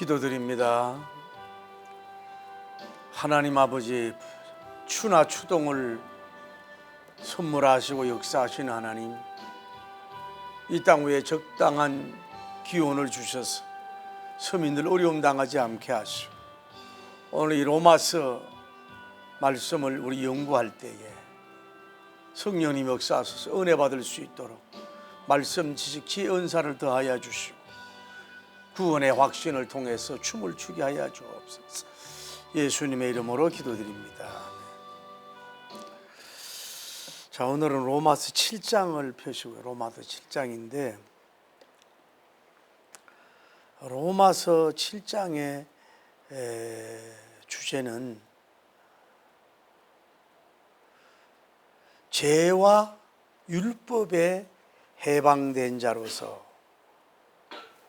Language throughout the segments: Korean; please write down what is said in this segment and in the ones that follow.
기도드립니다. 하나님 아버지, 추나 추동을 선물하시고 역사하신 하나님, 이 땅 위에 적당한 기온을 주셔서 서민들 어려움 당하지 않게 하시고, 오늘 이 로마서 말씀을 우리 연구할 때에 성령님 역사하셔서 은혜 받을 수 있도록 말씀 지식 지혜 은사를 더하여 주시고, 구원의 확신을 통해서 춤을 추게 하여 주옵소서. 예수님의 이름으로 기도드립니다. 자, 오늘은 로마서 7장을 펴시고요. 로마서 7장인데, 로마서 7장의 주제는 죄와 율법에 해방된 자로서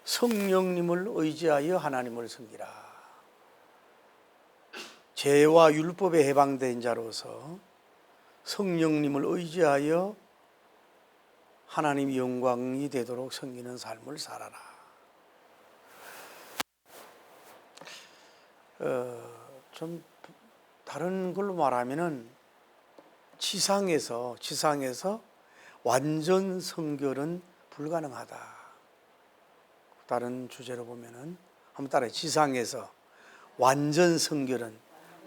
성령님을 의지하여 하나님을 섬기라. 죄와 율법에 해방된 자로서 성령님을 의지하여 하나님의 영광이 되도록 섬기는 삶을 살아라. 좀 다른 걸로 말하면은 지상에서 완전 성결은 불가능하다. 다른 주제로 보면은 한번 따라해. 지상에서 완전 성결은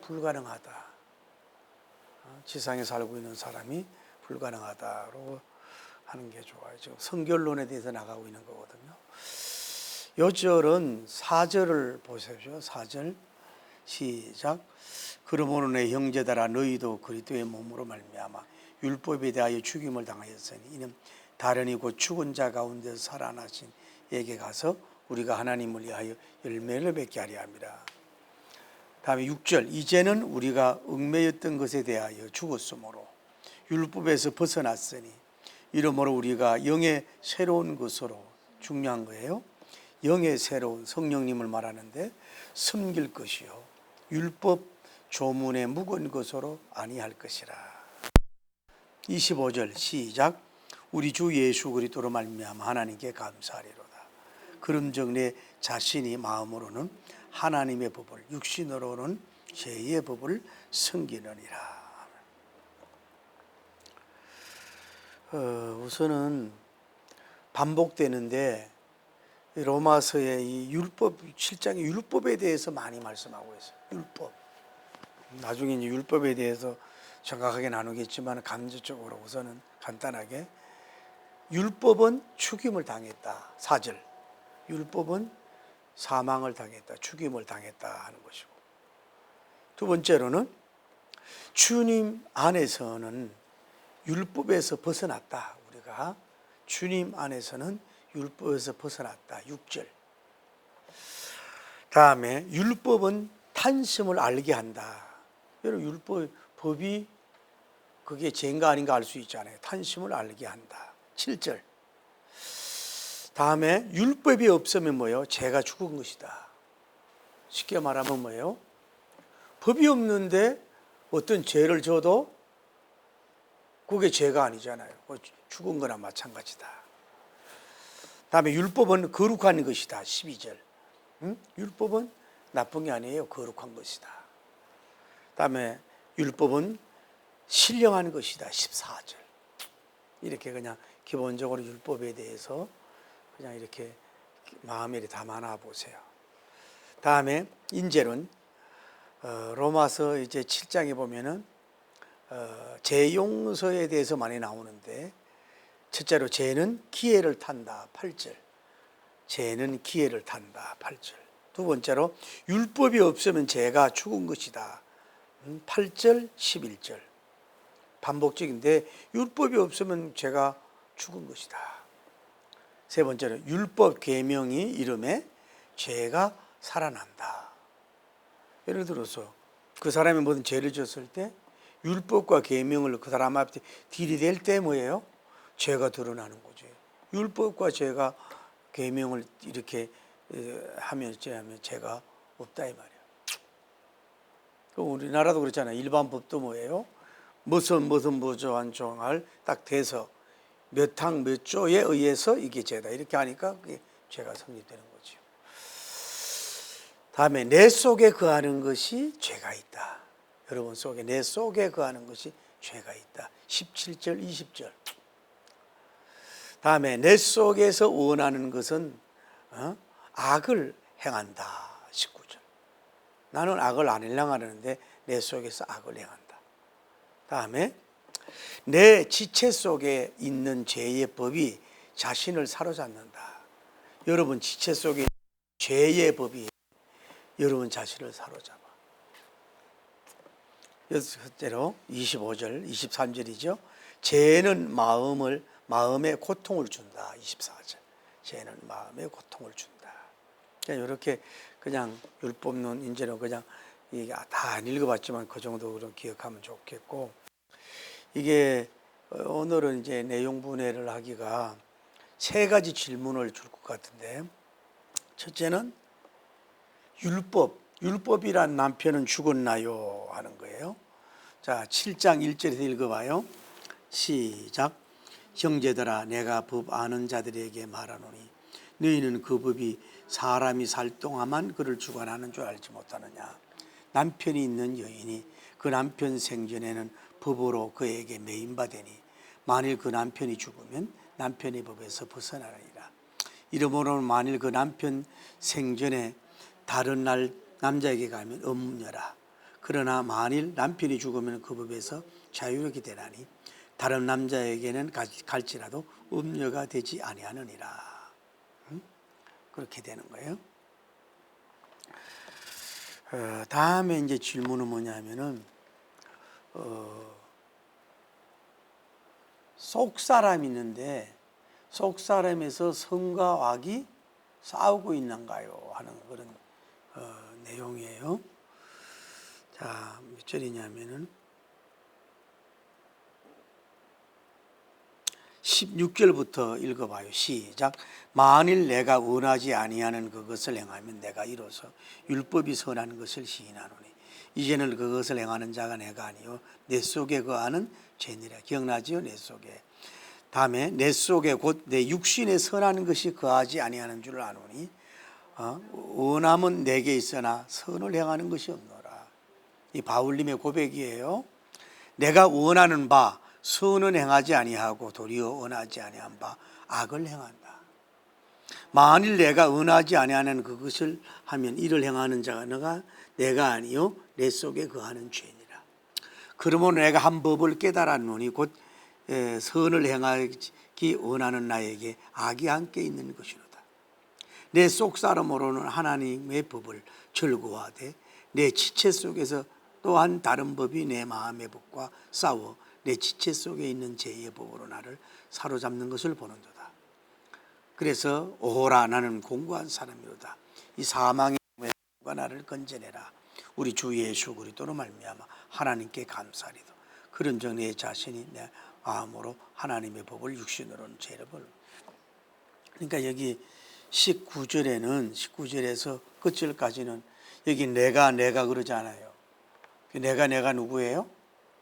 불가능하다. 지상에 살고 있는 사람이 불가능하다로 하는 게 좋아요. 지금 성결론에 대해서 나가고 있는 거거든요. 요 절은 4절을 보십시오. 4절 시작. 그러므로 내 형제들아, 너희도 그리스도의 몸으로 말미암아 율법에 대하여 죽임을 당하였으니 이는 다른 이고 죽은 자 가운데서 살아나신 에게 가서 우리가 하나님을 위하여 열매를 맺게 하려 함이라. 다음에 6절. 이제는 우리가 얽매였던 것에 대하여 죽었으므로 율법에서 벗어났으니 이러므로 우리가 영의 새로운 것으로, 중요한 거예요. 영의 새로운, 성령님을 말하는데, 섬길 것이요 율법 조문의 묵은 것으로 아니할 것이라. 25절 시작. 우리 주 예수 그리스도로 말미암아 하나님께 감사하리로다. 그럼즉 내 자신이 마음으로는 하나님의 법을, 육신으로는 죄의 법을 섬기느니라. 우선은 반복되는데 로마서의 이 율법 7장의 율법에 대해서 많이 말씀하고 있어요. 율법. 나중에 이제 율법에 대해서 정확하게 나누겠지만 간접적으로 우선은 간단하게 율법은 죽임을 당했다. 4절. 율법은 사망을 당했다. 죽임을 당했다 하는 것이고, 두 번째로는 주님 안에서는 율법에서 벗어났다. 우리가 주님 안에서는 율법에서 벗어났다. 6절. 다음에 율법은 탄심을 알게 한다. 여러분, 법이 그게 죄인가 아닌가 알 수 있잖아요. 탄심을 알게 한다. 7절. 다음에 율법이 없으면 뭐예요? 죄가 죽은 것이다. 쉽게 말하면 뭐예요? 법이 없는데 어떤 죄를 져도 그게 죄가 아니잖아요. 죽은 거나 마찬가지다. 다음에 율법은 거룩한 것이다. 12절. 율법은 나쁜 게 아니에요. 거룩한 것이다. 다음에 율법은 신령한 것이다. 14절. 이렇게 그냥 기본적으로 율법에 대해서 그냥 이렇게 마음에 담아놔 보세요. 다음에 인제론, 로마서 이제 7장에 보면은 죄 용서에 대해서 많이 나오는데, 첫째로 죄는 기회를 탄다. 8절. 죄는 기회를 탄다. 8절. 두 번째로 율법이 없으면 죄가 죽은 것이다. 8절, 11절. 반복적인데 율법이 없으면 죄가 죽은 것이다. 세 번째로 율법 계명이 이름에 죄가 살아난다. 예를 들어서 그 사람이 모든 죄를 졌을 때 율법과 계명을 그 사람 앞에 들이댈 때 뭐예요? 죄가 드러나는 거죠. 율법과 죄가 계명을 이렇게 하면 죄가 없다 이 말이에요. 우리나라도 그렇잖아요. 일반 법도 뭐예요? 무슨 보조한 조항을 딱 대서 몇 항 몇 조에 의해서 이게 죄다 이렇게 하니까 그게 죄가 성립되는 거죠. 다음에 내 속에 거하는 것이 죄가 있다. 여러분 속에 내 속에 거하는 것이 죄가 있다. 17절 20절. 다음에 내 속에서 원하는 것은 악을 행한다. 19절. 나는 악을 안 하려고 하는데 내 속에서 악을 행한다. 다음에 내 지체 속에 있는 죄의 법이 자신을 사로잡는다. 여러분 지체 속에 있는 죄의 법이 여러분 자신을 사로잡아. 여섯째로 25절 23절이죠. 죄는 마음에 고통을 준다. 24절. 죄는 마음에 고통을 준다. 이렇게 그냥 율법론 인제는 그냥 이게 다 안 읽어봤지만 그 정도로 기억하면 좋겠고, 이게 오늘은 이제 내용 분해를 하기가 세 가지 질문을 줄 것 같은데, 첫째는 율법이란 남편은 죽었나요? 하는 거예요. 자, 7장 1절에서 읽어봐요. 시작. 형제들아, 내가 법 아는 자들에게 말하노니 너희는 그 법이 사람이 살 동안만 그를 주관하는 줄 알지 못하느냐. 남편이 있는 여인이 그 남편 생전에는 법으로 그에게 매인바되니 만일 그 남편이 죽으면 남편의 법에서 벗어나느니라. 이러므로 만일 그 남편 생전에 다른 남자에게 가면 음녀라. 그러나 만일 남편이 죽으면 그 법에서 자유롭게 되나니 다른 남자에게는 갈지라도 음녀가 되지 아니하느니라. 그렇게 되는 거예요. 다음에 이제 질문은 뭐냐면은 속 사람이 있는데 속 사람에서 성과 악이 싸우고 있는가요? 하는 그런 내용이에요. 자, 몇 절이냐면은 16절부터 읽어봐요. 시작. 만일 내가 원하지 아니하는 그것을 행하면 내가 이로써 율법이 선한 것을 시인하노니 이제는 그것을 행하는 자가 내가 아니요 내 속에 거하는 죄니라. 기억나지요? 내 속에. 다음에 내 속에 곧 내 육신에 선한 것이 거하지 아니하는 줄 아노니 원함은 내게 있으나 선을 행하는 것이 없노라. 이 바울님의 고백이에요. 내가 원하는 바 선은 행하지 아니하고 도리어 원하지 아니한 바 악을 행한다. 만일 내가 원하지 아니하는 그것을 하면 이를 행하는 자가 내가 아니요 내 속에 거하는 죄니라. 그러므로 내가 한 법을 깨달았노니 곧 선을 행하기 원하는 나에게 악이 함께 있는 것이로다. 내 속 사람으로는 하나님의 법을 즐거워하되 내 지체 속에서 또한 다른 법이 내 마음의 법과 싸워 내 지체 속에 있는 죄의 법으로 나를 사로잡는 것을 보는도다. 그래서 오호라 나는 공고한 사람이로다. 이 사망의 몸과 나를 건져내라. 우리 주 예수 그리스도로 말미암아 하나님께 감사리도. 그런즉 내 자신이 내 마음으로 하나님의 법을 육신으로는 죄를 벌. 그러니까 여기 19절에서 끝절까지는 여기 내가 그러잖아요. 내가 누구예요?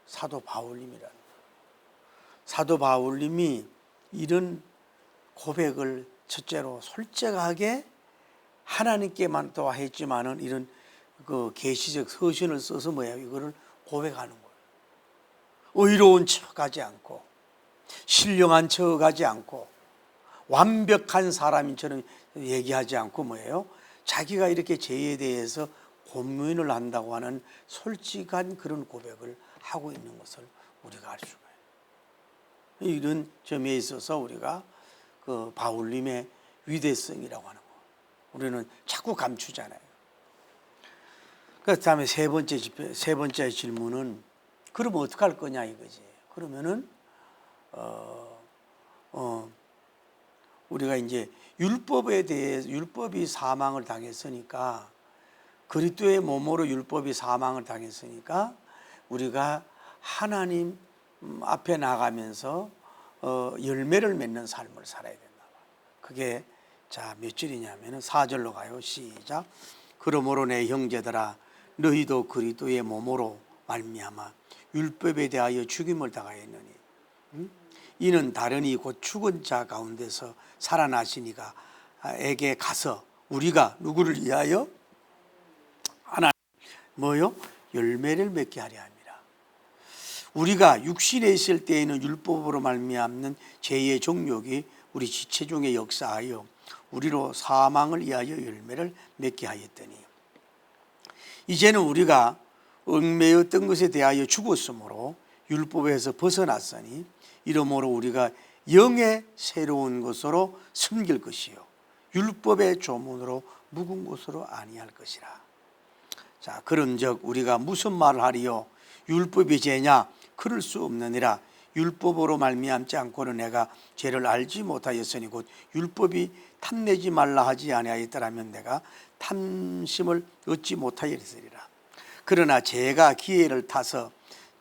사도 바울님이라는 거예요. 사도 바울님이 이런 고백을 첫째로 솔직하게 하나님께만 또 했지만은 이런 그 계시적 서신을 써서 이거를 고백하는 거예요. 의로운 척하지 않고 신령한 척하지 않고 완벽한 사람인처럼 얘기하지 않고 자기가 이렇게 죄에 대해서 고민을 한다고 하는 솔직한 그런 고백을 하고 있는 것을 우리가 알 수가 있어요. 이런 점에 있어서 우리가 그 바울님의 위대성이라고 하는 거 우리는 자꾸 감추잖아요. 그 다음에 세 번째 질문은 그러면 어떻게 할 거냐 이거지. 그러면은 우리가 이제 율법이 사망을 당했으니까 그리스도의 몸으로 율법이 사망을 당했으니까 우리가 하나님 앞에 나가면서 열매를 맺는 삶을 살아야 된다. 그게 자 몇 절이냐면은 4절로 가요. 시작. 그러므로 내 형제들아 너희도 그리스도의 몸으로 말미암아 율법에 대하여 죽임을 당하였느니 이는 다른이 곧 죽은 자 가운데서 살아나시니가 에게 가서 우리가 누구를 위하여 뭐요? 열매를 맺게 하려 합니다. 우리가 육신에 있을 때에는 율법으로 말미암는 죄의 정욕이 우리 지체 중에 역사하여 우리로 사망을 위하여 열매를 맺게 하였더니 이제는 우리가 얽매였던 것에 대하여 죽었으므로 율법에서 벗어났으니 이러므로 우리가 영의 새로운 것으로 섬길 것이요 율법의 조문으로 묵은 것으로 아니할 것이라. 자, 그런즉 우리가 무슨 말을 하리요? 율법이 죄냐? 그럴 수 없느니라. 율법으로 말미암지 않고는 내가 죄를 알지 못하였으니 곧 율법이 탐내지 말라 하지 아니하였더라면 내가 탐심을 얻지 못하였으리라. 그러나 죄가 기회를 타서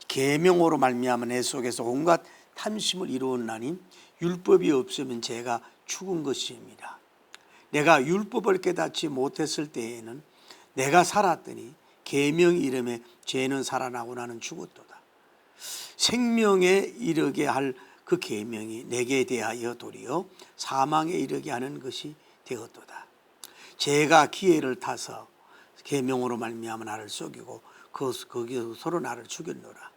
계명으로 말미암은 내 속에서 온갖 탐심을 이루었나니 율법이 없으면 죄가 죽은 것입니다. 내가 율법을 깨닫지 못했을 때에는 내가 살았더니 계명 이름에 죄는 살아나고 나는 죽었도다. 생명에 이르게 할 그 계명이 내게 대하여 도리어 사망에 이르게 하는 것이 되었도다. 죄가 기회를 타서 계명으로 말미암아 나를 속이고 거기서 서로 나를 죽였노라.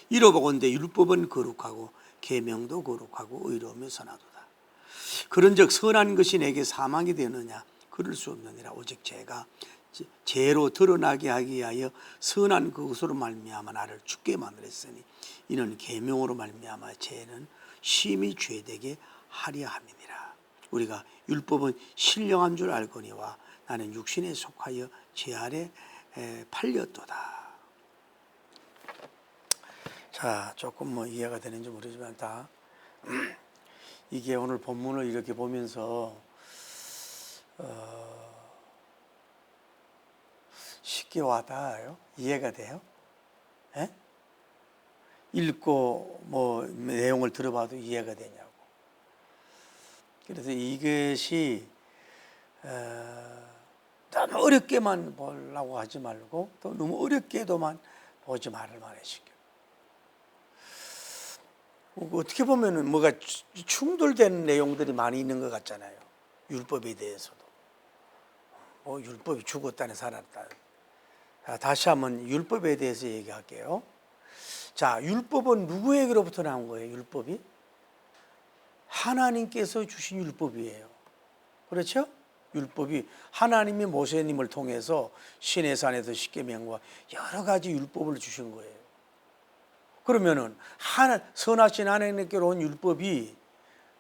이로보건대 율법은 거룩하고 계명도 거룩하고 의로우며 선하도다. 그런즉 선한 것이 내게 사망이 되느냐? 그럴 수 없느니라. 오직 죄가 죄로 드러나게 하기 위하여 선한 그것으로 말미암아 나를 죽게 만들었으니 이는 계명으로 말미암아 죄는 심히 죄되게 하려 함이니라. 우리가 율법은 신령한 줄 알거니와 나는 육신에 속하여 죄 아래 팔렸도다. 자, 조금 뭐 이해가 되는지 모르지만 다 이게 오늘 본문을 이렇게 보면서 쉽게 와닿아요? 이해가 돼요? 에? 읽고 뭐 내용을 들어봐도 이해가 되냐고. 그래서 이것이 너무 어렵게만 보려고 하지 말고 또 너무 어렵게도만 보지 말을 말해시켜. 어떻게 보면은 뭐가 충돌되는 내용들이 많이 있는 것 같잖아요. 율법에 대해서도. 뭐 율법이 죽었다니 살았다. 자, 다시 한번 율법에 대해서 얘기할게요. 자, 율법은 누구에게로부터 나온 거예요? 율법이? 하나님께서 주신 율법이에요. 그렇죠? 율법이 하나님이 모세님을 통해서 시내산에서 십계명과 여러 가지 율법을 주신 거예요. 그러면은 선하신 하나님께로 온 율법이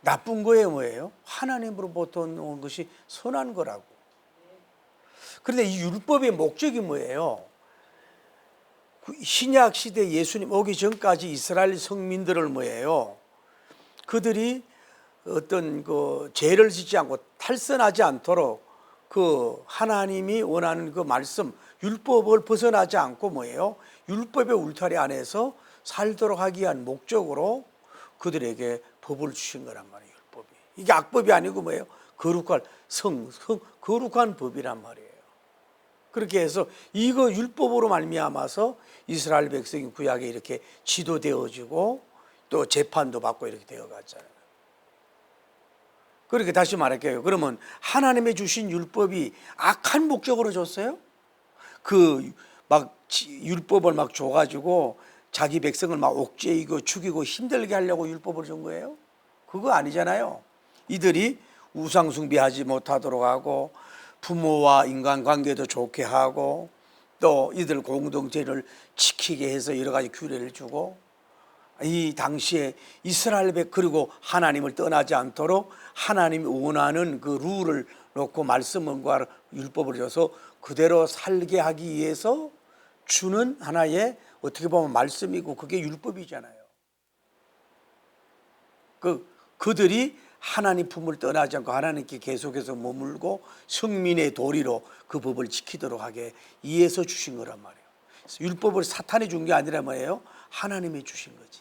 나쁜 거예요, 뭐예요? 하나님으로부터 온 것이 선한 거라고. 그런데 이 율법의 목적이 뭐예요? 신약 시대 예수님 오기 전까지 이스라엘 성민들을 뭐예요? 그들이 어떤 그 죄를 짓지 않고 탈선하지 않도록 그 하나님이 원하는 그 말씀 율법을 벗어나지 않고 뭐예요? 율법의 울타리 안에서 살도록 하기 위한 목적으로 그들에게 법을 주신 거란 말이에요. 율법이. 이게 악법이 아니고 뭐예요? 거룩한 법이란 말이에요. 그렇게 해서 이거 율법으로 말미암아서 이스라엘 백성이 구약에 이렇게 지도되어지고 또 재판도 받고 이렇게 되어갔잖아요. 그렇게 다시 말할게요. 그러면 하나님의 주신 율법이 악한 목적으로 줬어요? 그 막 율법을 막 줘가지고 자기 백성을 막 옥죄이고 죽이고 힘들게 하려고 율법을 준 거예요? 그거 아니잖아요. 이들이 우상 숭배하지 못하도록 하고 부모와 인간관계도 좋게 하고 또 이들 공동체를 지키게 해서 여러 가지 규례를 주고 이 당시에 이스라엘 백 그리고 하나님을 떠나지 않도록 하나님이 원하는 그 룰을 놓고 말씀과 율법을 줘서 그대로 살게 하기 위해서 주는 하나의 어떻게 보면 말씀이고 그게 율법이잖아요. 그들이 하나님 품을 떠나지 않고 하나님께 계속해서 머물고 성민의 도리로 그 법을 지키도록 하게 위해서 주신 거란 말이에요. 율법을 사탄이 준 게 아니라 뭐예요? 하나님이 주신 거지.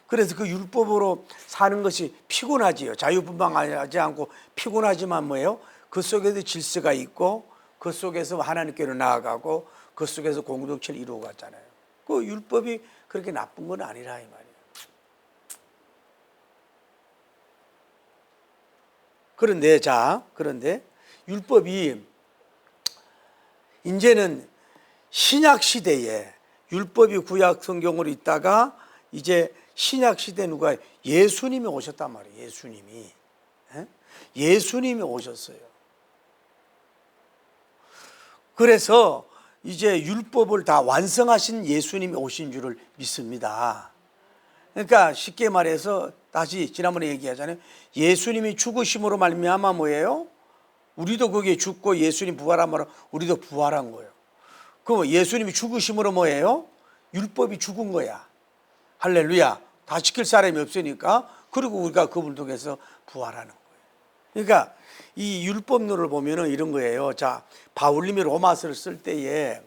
그래서 그 율법으로 사는 것이 피곤하지요. 자유분방하지 않고 피곤하지만 뭐예요? 그 속에도 질서가 있고 그 속에서 하나님께로 나아가고 그 속에서 공동체를 이루어 갔잖아요. 그 율법이 그렇게 나쁜 건 아니라 이 말이에요. 그런데 율법이 이제는 신약 시대에 율법이 구약 성경으로 있다가 이제 신약 시대 누가 예수님이 오셨단 말이에요. 예수님이. 예수님이 오셨어요. 그래서 이제 율법을 다 완성하신 예수님이 오신 줄을 믿습니다. 그러니까 쉽게 말해서 다시 지난번에 얘기하잖아요. 예수님이 죽으심으로 말미암아 뭐예요? 우리도 거기에 죽고 예수님 부활함으로 우리도 부활한 거예요. 그럼 예수님이 죽으심으로 뭐예요? 율법이 죽은 거야. 할렐루야. 다 지킬 사람이 없으니까 그리고 우리가 그분을 통해서 부활하는 거예요. 그러니까 이 율법론을 보면은 이런 거예요. 자, 바울님이 로마서를 쓸 때에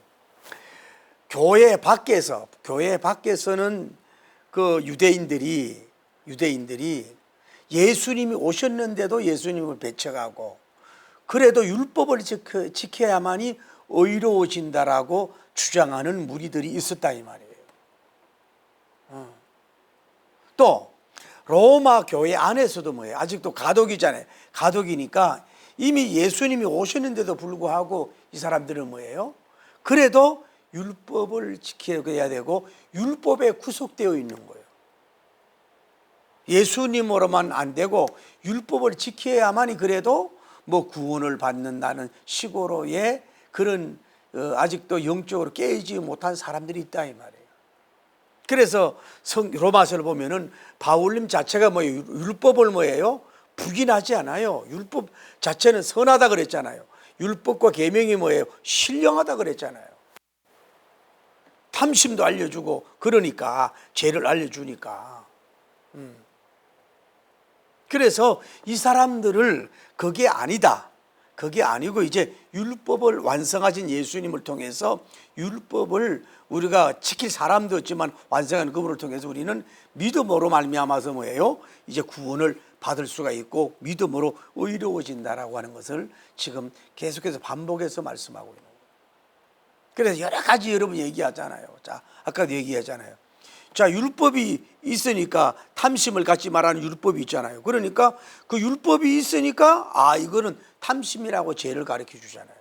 교회 밖에서는 그 유대인들이 예수님이 오셨는데도 예수님을 배척하고 그래도 율법을 지켜야만이 의로워진다라고 주장하는 무리들이 있었다 이 말이에요. 또 로마 교회 안에서도 뭐예요? 아직도 가독이잖아요. 가독이니까 이미 예수님이 오셨는데도 불구하고 이 사람들은 뭐예요? 그래도 율법을 지켜야 되고 율법에 구속되어 있는 거예요. 예수님으로만 안 되고 율법을 지켜야만이 그래도 뭐 구원을 받는다는 식으로의 그런 아직도 영적으로 깨지지 못한 사람들이 있다 이 말이에요. 그래서 로마서를 보면은 바울님 자체가 뭐예요? 율법을 뭐예요? 부인하지 않아요. 율법 자체는 선하다 그랬잖아요. 율법과 계명이 뭐예요? 신령하다 그랬잖아요. 탐심도 알려주고 그러니까 죄를 알려주니까. 그래서 이 사람들을 그게 아니다. 그게 아니고 이제 율법을 완성하신 예수님을 통해서 율법을 우리가 지킬 사람도 없지만 완성한 그분을 통해서 우리는 믿음으로 말미암아서 뭐예요? 이제 구원을 받을 수가 있고 믿음으로 의로워진다라고 하는 것을 지금 계속해서 반복해서 말씀하고 있는 거예요. 그래서 여러 가지 여러분 얘기하잖아요. 자, 아까도 얘기하잖아요. 자, 율법이 있으니까 탐심을 갖지 말라는 율법이 있잖아요. 그러니까 그 율법이 있으니까 이거는 탐심이라고 죄를 가르쳐 주잖아요.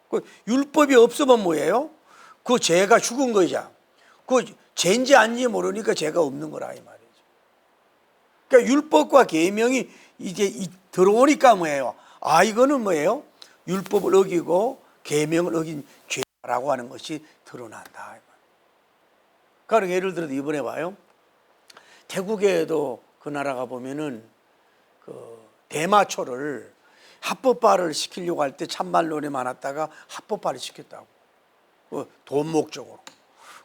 그 율법이 없으면 뭐예요? 그 죄가 죽은 거죠. 그 죄인지 아닌지 모르니까 죄가 없는 거라 이 말이죠. 그러니까 율법과 계명이 이제 들어오니까 뭐예요? 이거는 뭐예요? 율법을 어기고 계명을 어긴 죄라고 하는 것이 드러난다. 그러니까 예를 들어서 이번에 봐요. 태국에도 그 나라가 보면은 그 대마초를 합법화를 시키려고 할 때 찬반론이 많았다가 합법화를 시켰다고. 돈 목적으로.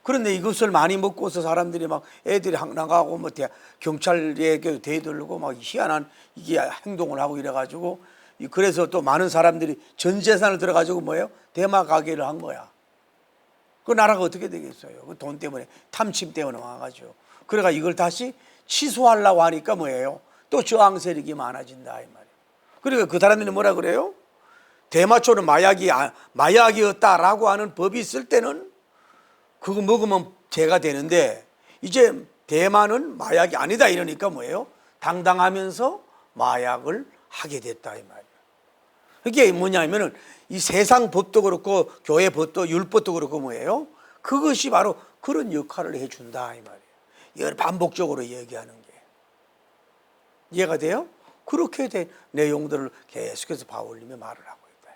그런데 이것을 많이 먹고서 사람들이 막 애들이 나가고 뭐 경찰에게 대들고 막 희한한 이게 행동을 하고 이래가지고 그래서 또 많은 사람들이 전 재산을 들어가지고 뭐예요? 대마 가게를 한 거야. 그 나라가 어떻게 되겠어요? 그 돈 때문에 탐심 때문에 와가지고. 그래가 이걸 다시 취소하려고 하니까 뭐예요? 또 저항 세력이 많아진다 이 말이에요. 그러니까 그 사람들이 뭐라 그래요? 대마초는 마약이었다라고 하는 법이 있을 때는 그거 먹으면 죄가 되는데 이제 대마는 마약이 아니다 이러니까 뭐예요? 당당하면서 마약을 하게 됐다 이 말이에요. 그게 뭐냐면은 이 세상 법도 그렇고 교회 법도 율법도 그렇고 뭐예요? 그것이 바로 그런 역할을 해준다 이 말이에요. 반복적으로 얘기하는 게 이해가 돼요? 그렇게 된 내용들을 계속해서 바울님이 말을 하고 있다.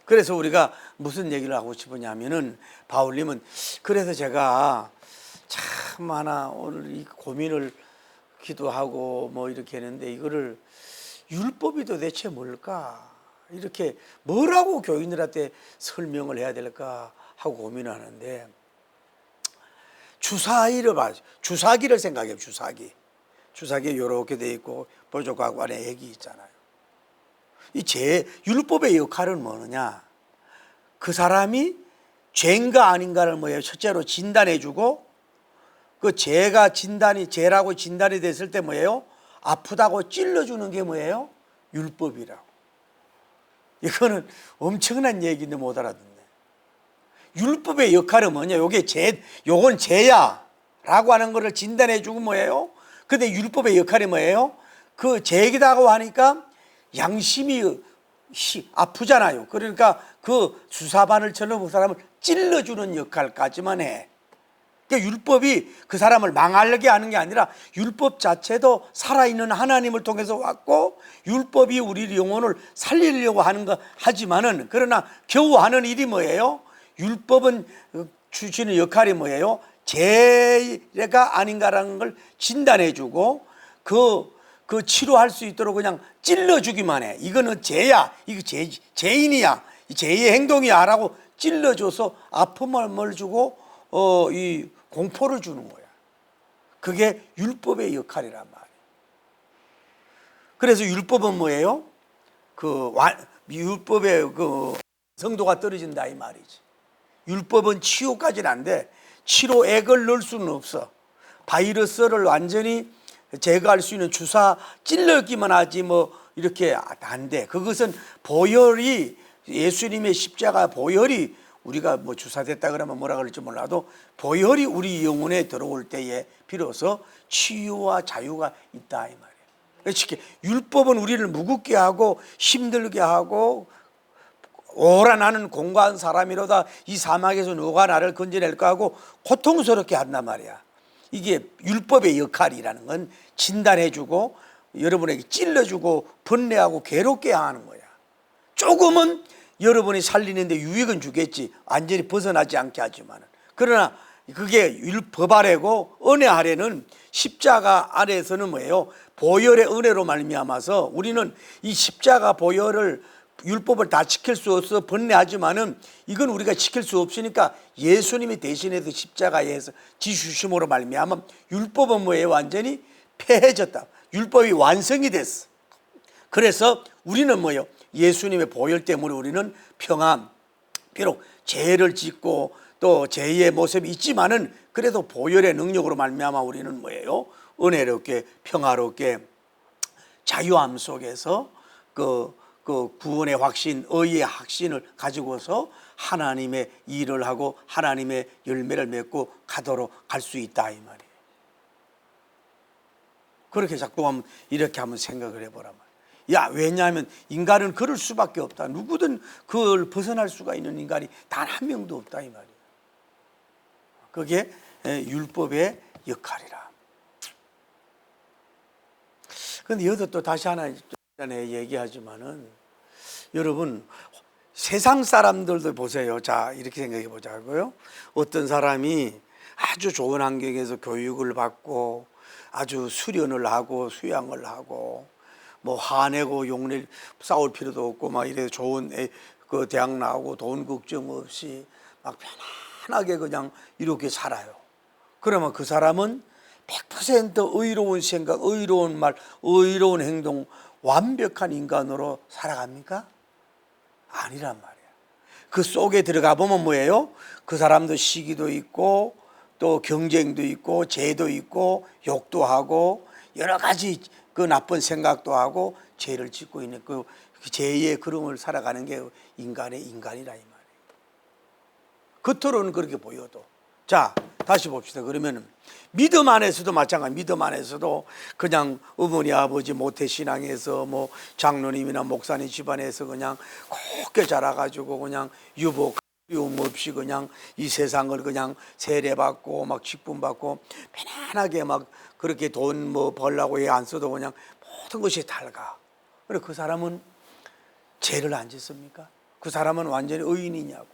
그래서 우리가 무슨 얘기를 하고 싶으냐면은 바울님은 그래서 제가 참 하나 오늘 이 고민을 기도하고 뭐 이렇게 했는데 이거를 율법이 도대체 뭘까? 이렇게 뭐라고 교인들한테 설명을 해야 될까 하고 고민하는데 주사기를 생각해요. 주사기 이렇게 돼 있고 보조각 안에 액이 있잖아요. 이 율법의 역할은 뭐느냐? 그 사람이 죄인가 아닌가를 뭐예요? 첫째로 진단해주고 그 죄라고 진단이 됐을 때 뭐예요? 아프다고 찔러주는 게 뭐예요? 율법이라고. 이거는 엄청난 얘기인데 못 알아듣네. 율법의 역할은 뭐냐? 요건 죄야라고 하는 것을 진단해주고 뭐예요? 근데 율법의 역할이 뭐예요? 그 죄이라고 하니까 양심이 아프잖아요. 그러니까 그 주사바늘처럼 그 사람을 찔러주는 역할까지만 해. 그러니까 율법이 그 사람을 망하게 하는 게 아니라 율법 자체도 살아있는 하나님을 통해서 왔고, 율법이 우리 영혼을 살리려고 하는 거 하지만은, 그러나 겨우 하는 일이 뭐예요? 율법은 주시는 역할이 뭐예요? 죄가 아닌가라는 걸 진단해주고 그 치료할 수 있도록 그냥 찔러주기만 해. 이거는 죄야, 이거 죄인이야, 이 죄의 행동이야 라고 찔러줘서 아픔을 주고 이 공포를 주는 거야. 그게 율법의 역할이란 말이에요. 그래서 율법은 뭐예요? 율법의 성도가 떨어진다 이 말이지. 율법은 치유까지는 안 돼. 치료액을 넣을 수는 없어. 바이러스를 완전히 제거할 수 있는 주사 찔러기만 하지 뭐 이렇게 안 돼. 그것은 보혈이, 예수님의 십자가 보혈이, 우리가 뭐 주사됐다 그러면 뭐라 그럴지 몰라도 보혈이 우리 영혼에 들어올 때에 비로소 치유와 자유가 있다 이 말이에요. 그래서 율법은 우리를 무겁게 하고 힘들게 하고, 오라 나는 공고한 사람이로다, 이 사막에서 누가 나를 건져낼까 하고 고통스럽게 한단 말이야. 이게 율법의 역할이라는 건 진단해주고 여러분에게 찔러주고 번뇌하고 괴롭게 하는 거야. 조금은 여러분이 살리는데 유익은 주겠지, 완전히 벗어나지 않게 하지만은. 그러나 그게 법 아래고 은혜 아래는, 십자가 아래에서는 뭐예요? 보혈의 은혜로 말미암아서 우리는 이 십자가 보혈을, 율법을 다 지킬 수 없어 번뇌하지만은 이건 우리가 지킬 수 없으니까 예수님이 대신해서 십자가에서 지주심으로 말미암아 율법은 뭐예요? 완전히 폐해졌다. 율법이 완성이 됐어. 그래서 우리는 뭐예요? 예수님의 보혈 때문에 우리는 평안, 비록 죄를 짓고 또 죄의 모습이 있지만은 그래도 보혈의 능력으로 말미암아 우리는 뭐예요? 은혜롭게 평화롭게 자유함 속에서 그 구원의 확신, 의의 확신을 가지고서 하나님의 일을 하고 하나님의 열매를 맺고 가도록 갈 수 있다 이 말이에요. 그렇게 자꾸 이렇게 한번 생각을 해보란 말이에요. 야, 왜냐하면 인간은 그럴 수밖에 없다. 누구든 그걸 벗어날 수가 있는 인간이 단 한 명도 없다 이 말이에요. 그게 율법의 역할이라. 그런데 여기서 또 다시 하나 전에 얘기하지만은, 여러분 세상 사람들도 보세요. 자, 이렇게 생각해 보자고요. 어떤 사람이 아주 좋은 환경에서 교육을 받고 아주 수련을 하고 수양을 하고 뭐 화내고 용내 싸울 필요도 없고 막 이래 좋은 그 대학 나오고 돈 걱정 없이 막 편안하게 그냥 이렇게 살아요. 그러면 그 사람은 100% 의로운 생각, 의로운 말, 의로운 행동, 완벽한 인간으로 살아갑니까? 아니란 말이에요. 그 속에 들어가 보면 뭐예요? 그 사람도 시기도 있고 또 경쟁도 있고 죄도 있고 욕도 하고 여러 가지 그 나쁜 생각도 하고 죄를 짓고 있는 그 죄의 그름을 살아가는 게 인간이라 이 말이에요. 겉으로는 그렇게 보여도. 자, 다시 봅시다. 그러면 믿음 안에서도 마찬가지. 믿음 안에서도 그냥 어머니 아버지 모태신앙에서 뭐 장로님이나 목사님 집안에서 그냥 곱게 자라가지고 그냥 유복 그리움 없이 그냥 이 세상을 그냥 세례받고 막 직분받고 편안하게 막 그렇게 돈 뭐 벌라고 애 안 써도 그냥 모든 것이 달가. 그래, 그 사람은 죄를 안 짓습니까? 그 사람은 완전히 의인이냐고.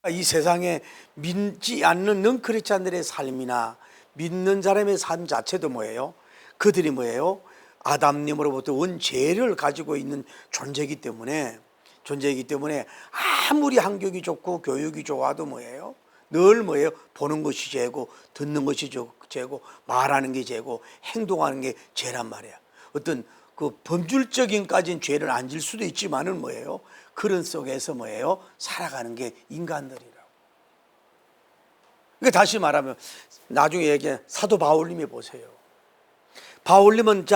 이 세상에 믿지 않는 넌크리스찬들의 삶이나 믿는 사람의 삶 자체도 뭐예요? 그들이 뭐예요? 아담님으로부터 온 죄를 가지고 있는 존재이기 때문에 아무리 환경이 좋고 교육이 좋아도 뭐예요? 늘 뭐예요? 보는 것이 죄고 듣는 것이 죄고 말하는 게 죄고 행동하는 게 죄란 말이야. 어떤 그 범죄적인까지는 죄를 안 질 수도 있지만은 뭐예요? 그런 속에서 뭐예요? 살아가는 게 인간들이라고. 그러니까 다시 말하면 나중에 얘기해 사도 바울님이 보세요. 바울님은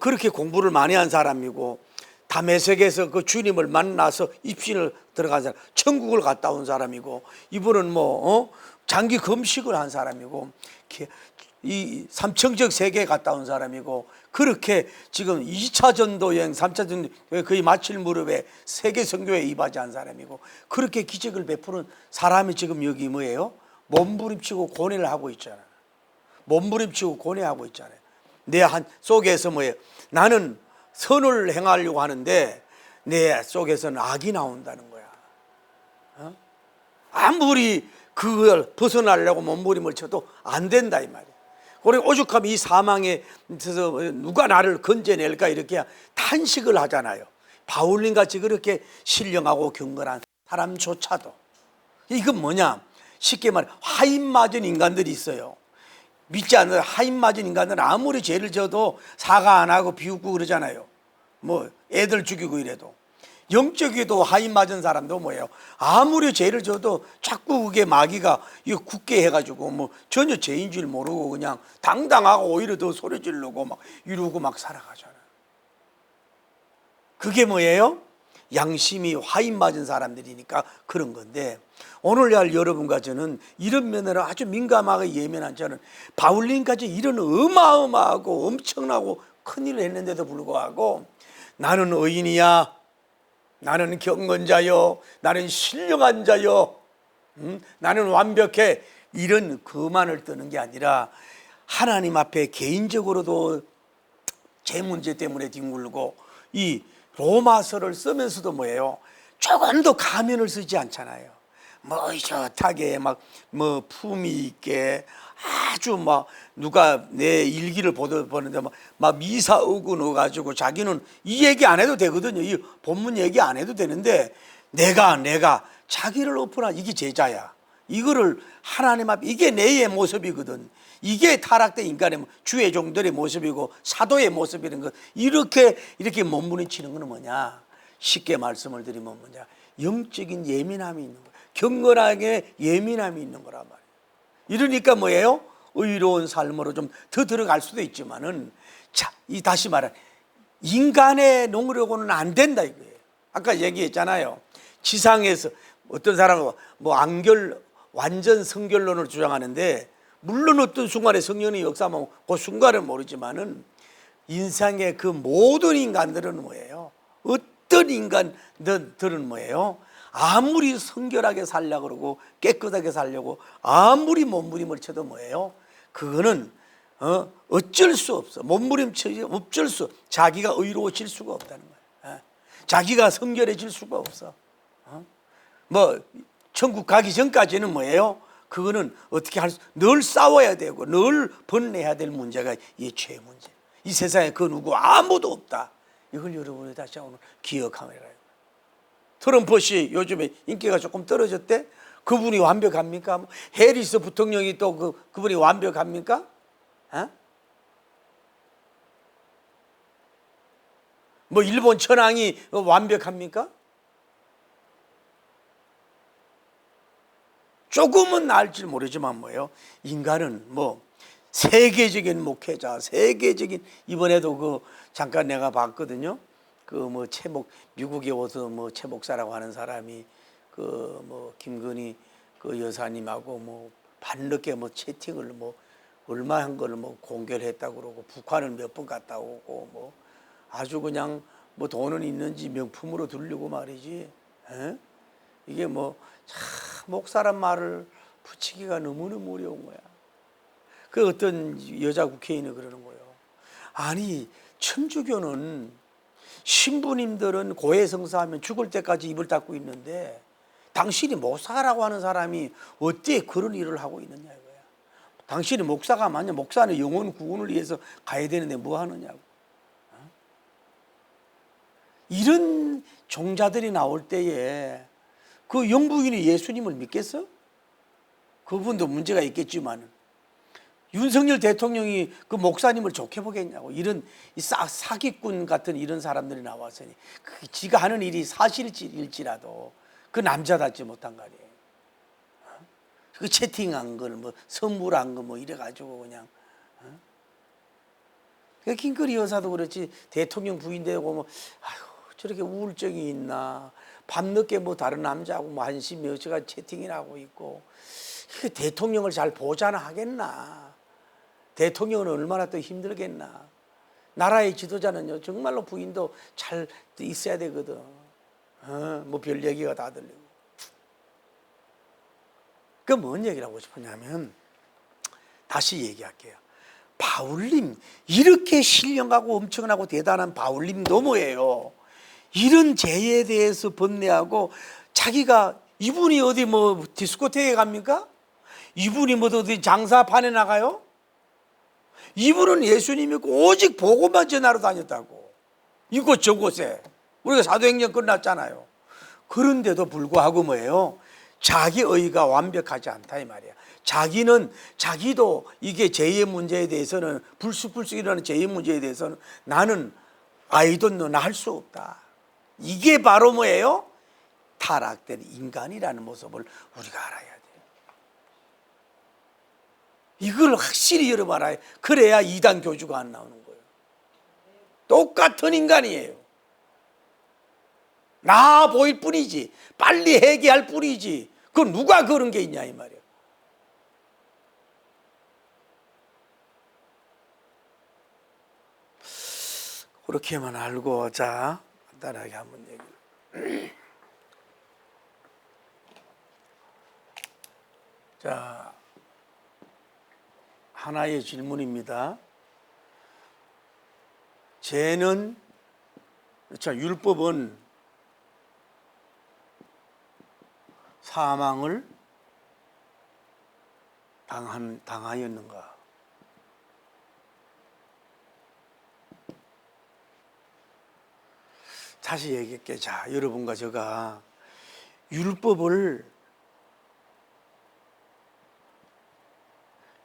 그렇게 공부를 많이 한 사람이고 다메섹에서 그 주님을 만나서 입신을 들어간 사람, 천국을 갔다 온 사람이고, 이분은 장기 금식을 한 사람이고 이 삼청적 세계에 갔다 온 사람이고, 그렇게 지금 2차 전도 여행, 3차 전도 거의 마칠 무렵에 세계 선교에 임하지 않은 사람이고, 그렇게 기적을 베푸는 사람이 지금 여기 뭐예요? 몸부림치고 고뇌를 하고 있잖아요. 몸부림치고 고뇌하고 있잖아요. 내 한 속에서 뭐예요? 나는 선을 행하려고 하는데 내 속에서는 악이 나온다는 거야. 아무리 그걸 벗어나려고 몸부림을 쳐도 안 된다 이 말이야. 그리고 오죽하면 이 사망에 있어서 누가 나를 건져낼까 이렇게 탄식을 하잖아요. 바울님 같이 그렇게 신령하고 경건한 사람조차도. 이건 뭐냐? 쉽게 말해 하인 맞은 인간들이 있어요. 믿지 않는 하인 맞은 인간들은 아무리 죄를 져도 사과 안 하고 비웃고 그러잖아요. 뭐 애들 죽이고 이래도. 영적에도 하인 맞은 사람도 뭐예요? 아무리 죄를 져도 자꾸 그게 마귀가 이거 굳게 해가지고 뭐 전혀 죄인 줄 모르고 그냥 당당하고 오히려 더 소리 지르고 막 이러고 막 살아가잖아요. 그게 뭐예요? 양심이 화인 맞은 사람들이니까 그런 건데, 오늘날 여러분과 저는 이런 면으로 아주 민감하게 예민한 저는 바울님까지 이런 어마어마하고 엄청나고 큰일을 했는데도 불구하고 나는 의인이야, 나는 경건자요, 나는 신령한 자요, 나는 완벽해, 이런 그만을 뜨는 게 아니라 하나님 앞에 개인적으로도 제 문제 때문에 뒹굴고, 이 로마서를 쓰면서도 뭐예요? 조금도 가면을 쓰지 않잖아요. 뭐 좋다게 막 뭐 품위 있게 아주 막 누가 내 일기를 보는데 막 미사 어구 넣어가지고 자기는 이 얘기 안 해도 되거든요. 이 본문 얘기 안 해도 되는데 내가 자기를 엎어나 이게 제자야. 이거를 하나님 앞에 이게 내의 모습이거든. 이게 타락된 인간의 주의 종들의 모습이고 사도의 모습이라는 거. 이렇게 몸부림치는 건 뭐냐? 쉽게 말씀을 드리면 뭐냐? 영적인 예민함이 있는 거야. 경건하게 예민함이 있는 거란 말이에요. 이러니까 뭐예요? 의로운 삶으로 좀 더 들어갈 수도 있지만은, 자, 이 다시 말해, 인간의 농으로는 안 된다 이거예요. 아까 얘기했잖아요. 지상에서 어떤 사람은 뭐 완전 성결론을 주장하는데, 물론 어떤 순간에 성령의 역사만 그 순간은 모르지만은 인생의 그 모든 인간들은 뭐예요? 어떤 인간들은 뭐예요? 아무리 성결하게 살려고 그러고 깨끗하게 살려고 아무리 몸부림을 쳐도 뭐예요? 그거는 어쩔 수 없어. 몸부림 쳐도 어쩔 수, 자기가 의로워질 수가 없다는 거예요. 자기가 성결해질 수가 없어. 뭐 천국 가기 전까지는 뭐예요? 그거는 어떻게 늘 싸워야 되고 늘 번내야 될 문제가 이 죄 문제. 이 세상에 그 누구 아무도 없다. 이걸 여러분이 다시 오늘 기억하면 해요. 트럼프 씨 요즘에 인기가 조금 떨어졌대. 그분이 완벽합니까? 해리스 부통령이 또 그분이 완벽합니까? 뭐 일본 천황이 완벽합니까? 조금은 알지 모르지만 뭐예요? 인간은 뭐 세계적인 목회자, 세계적인, 이번에도 잠깐 내가 봤거든요. 뭐 미국에 와서 뭐 최 목사라고 하는 사람이 뭐 김건희 여사님하고 뭐 밤늦게 뭐 채팅을 뭐 얼마 한 거를 뭐 공개를 했다고 그러고, 북한을 몇 번 갔다 오고 뭐 아주 그냥 뭐 돈은 있는지 명품으로 들려고 말이지. 이게 뭐 참 목사란 말을 붙이기가 너무너무 어려운 거야. 그 어떤 여자 국회의원이 그러는 거예요. 아니, 천주교는 신부님들은 고해성사하면 죽을 때까지 입을 닫고 있는데 당신이 목사라고 하는 사람이 어떻게 그런 일을 하고 있느냐 이거야. 당신이 목사가 맞냐? 목사는 영혼 구원을 위해서 가야 되는데 뭐 하느냐고. 이런 종자들이 나올 때에 그 영부인이 예수님을 믿겠어? 그분도 문제가 있겠지만 윤석열 대통령이 그 목사님을 좋게 보겠냐고. 이런 사기꾼 같은 이런 사람들이 나왔으니 지가 하는 일이 사실일지라도 그 남자답지 못한 거 아니에요. 그 채팅한 걸 뭐 선물한 거 뭐 이래가지고 그냥. 그 김건희 여사도 그렇지, 대통령 부인 되고 뭐 아유 저렇게 우울증이 있나, 밤늦게 뭐 다른 남자하고 뭐 한시 몇 시간 채팅이나 하고 있고, 대통령을 잘 보좌나 하겠나. 대통령은 얼마나 더 힘들겠나. 나라의 지도자는요 정말로 부인도 잘 있어야 되거든. 뭐 별 얘기가 다 들리고. 그 뭔 얘기를 하고 싶었냐면 다시 얘기할게요. 바울님, 이렇게 신령하고 엄청나고 대단한 바울님도 뭐예요? 이런 죄에 대해서 번뇌하고 자기가 이분이 어디 뭐 디스코테이에 갑니까? 이분이 뭐 어디 장사판에 나가요? 이분은 예수님이 오직 복음만 전하러 다녔다고. 이곳 저곳에. 우리가 사도행전 끝났잖아요. 그런데도 불구하고 뭐예요? 자기 의가 완벽하지 않다 이 말이야. 자기도 이게 죄의 문제에 대해서는 불쑥불쑥 일어나는 죄의 문제에 대해서는 나는 아이돈노 나 할 수 없다. 이게 바로 뭐예요? 타락된 인간이라는 모습을 우리가 알아야 돼요. 이걸 확실히 여러분 알아요. 그래야 이단 교주가 안 나오는 거예요. 똑같은 인간이에요. 나 보일 뿐이지, 빨리 회개할 뿐이지. 그건 누가 그런 게 있냐 이 말이에요. 그렇게만 알고 자 간단하게 한번 얘기를. 자, 하나의 질문입니다. 죄는, 자, 율법은 사망을 당하였는가? 다시 얘기할게. 자, 여러분과 제가 율법을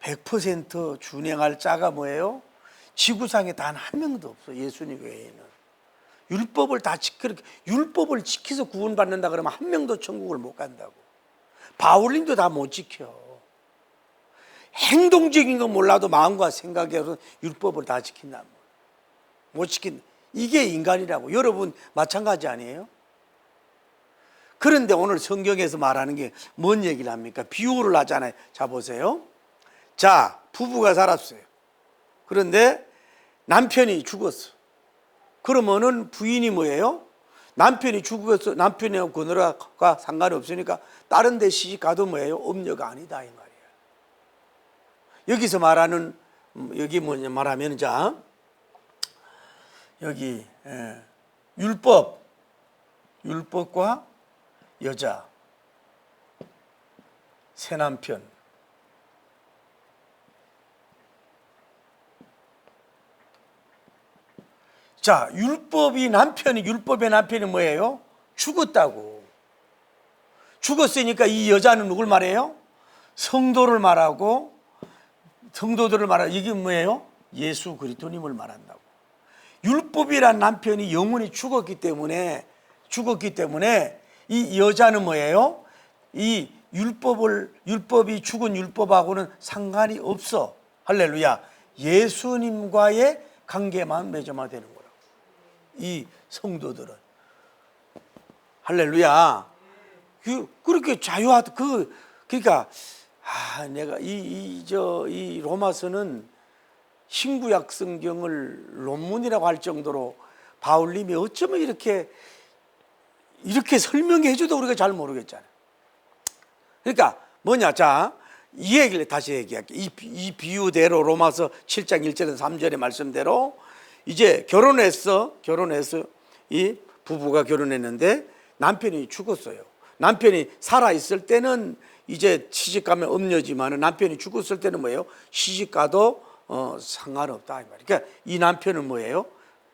100% 준행할 자가 뭐예요? 지구상에 단 한 명도 없어. 예수님 외에는. 율법을 율법을 지켜서 구원받는다 그러면 한 명도 천국을 못 간다고. 바울님도 다 못 지켜. 행동적인 건 몰라도 마음과 생각에서 율법을 다 지킨다. 못 지킨다. 이게 인간이라고. 여러분 마찬가지 아니에요? 그런데 오늘 성경에서 말하는 게 뭔 얘기를 합니까? 비유를 하잖아요. 자, 보세요. 자, 부부가 살았어요. 그런데 남편이 죽었어. 그러면은 부인이 뭐예요? 남편이 죽었어. 남편이하고 그누라가 상관이 없으니까 다른 데 시집 가도 뭐예요? 엄녀가 아니다 이 말이에요. 여기서 말하는, 여기 뭐냐 말하면, 자, 여기 율법과 여자, 새 남편, 자, 율법의 남편이 뭐예요? 죽었다고. 죽었으니까 이 여자는 누굴 말해요? 성도를 말하고, 성도들을 말하고, 이게 뭐예요? 예수 그리스도님을 말한다고. 율법이란 남편이 영원히 죽었기 때문에 이 여자는 뭐예요? 이 율법이 죽은 율법하고는 상관이 없어. 할렐루야. 예수님과의 관계만 맺어만 되는 거라고. 이 성도들은. 할렐루야. 그렇게 자유하다. 그러니까 내가 이 로마서는 신구약 성경을 논문이라고 할 정도로 바울님이 어쩌면 이렇게 설명해 줘도 우리가 잘 모르겠잖아요. 그러니까 뭐냐? 자, 이 얘기를 다시 얘기할게요. 이 비유대로 로마서 7장 1절에서 3절의 말씀대로 이제 결혼해서 이 부부가 결혼했는데 남편이 죽었어요. 남편이 살아있을 때는 이제 시집가면 엄녀지만 남편이 죽었을 때는 뭐예요? 시집가도 상관없다 이 말이에요. 그러니까 이 남편은 뭐예요?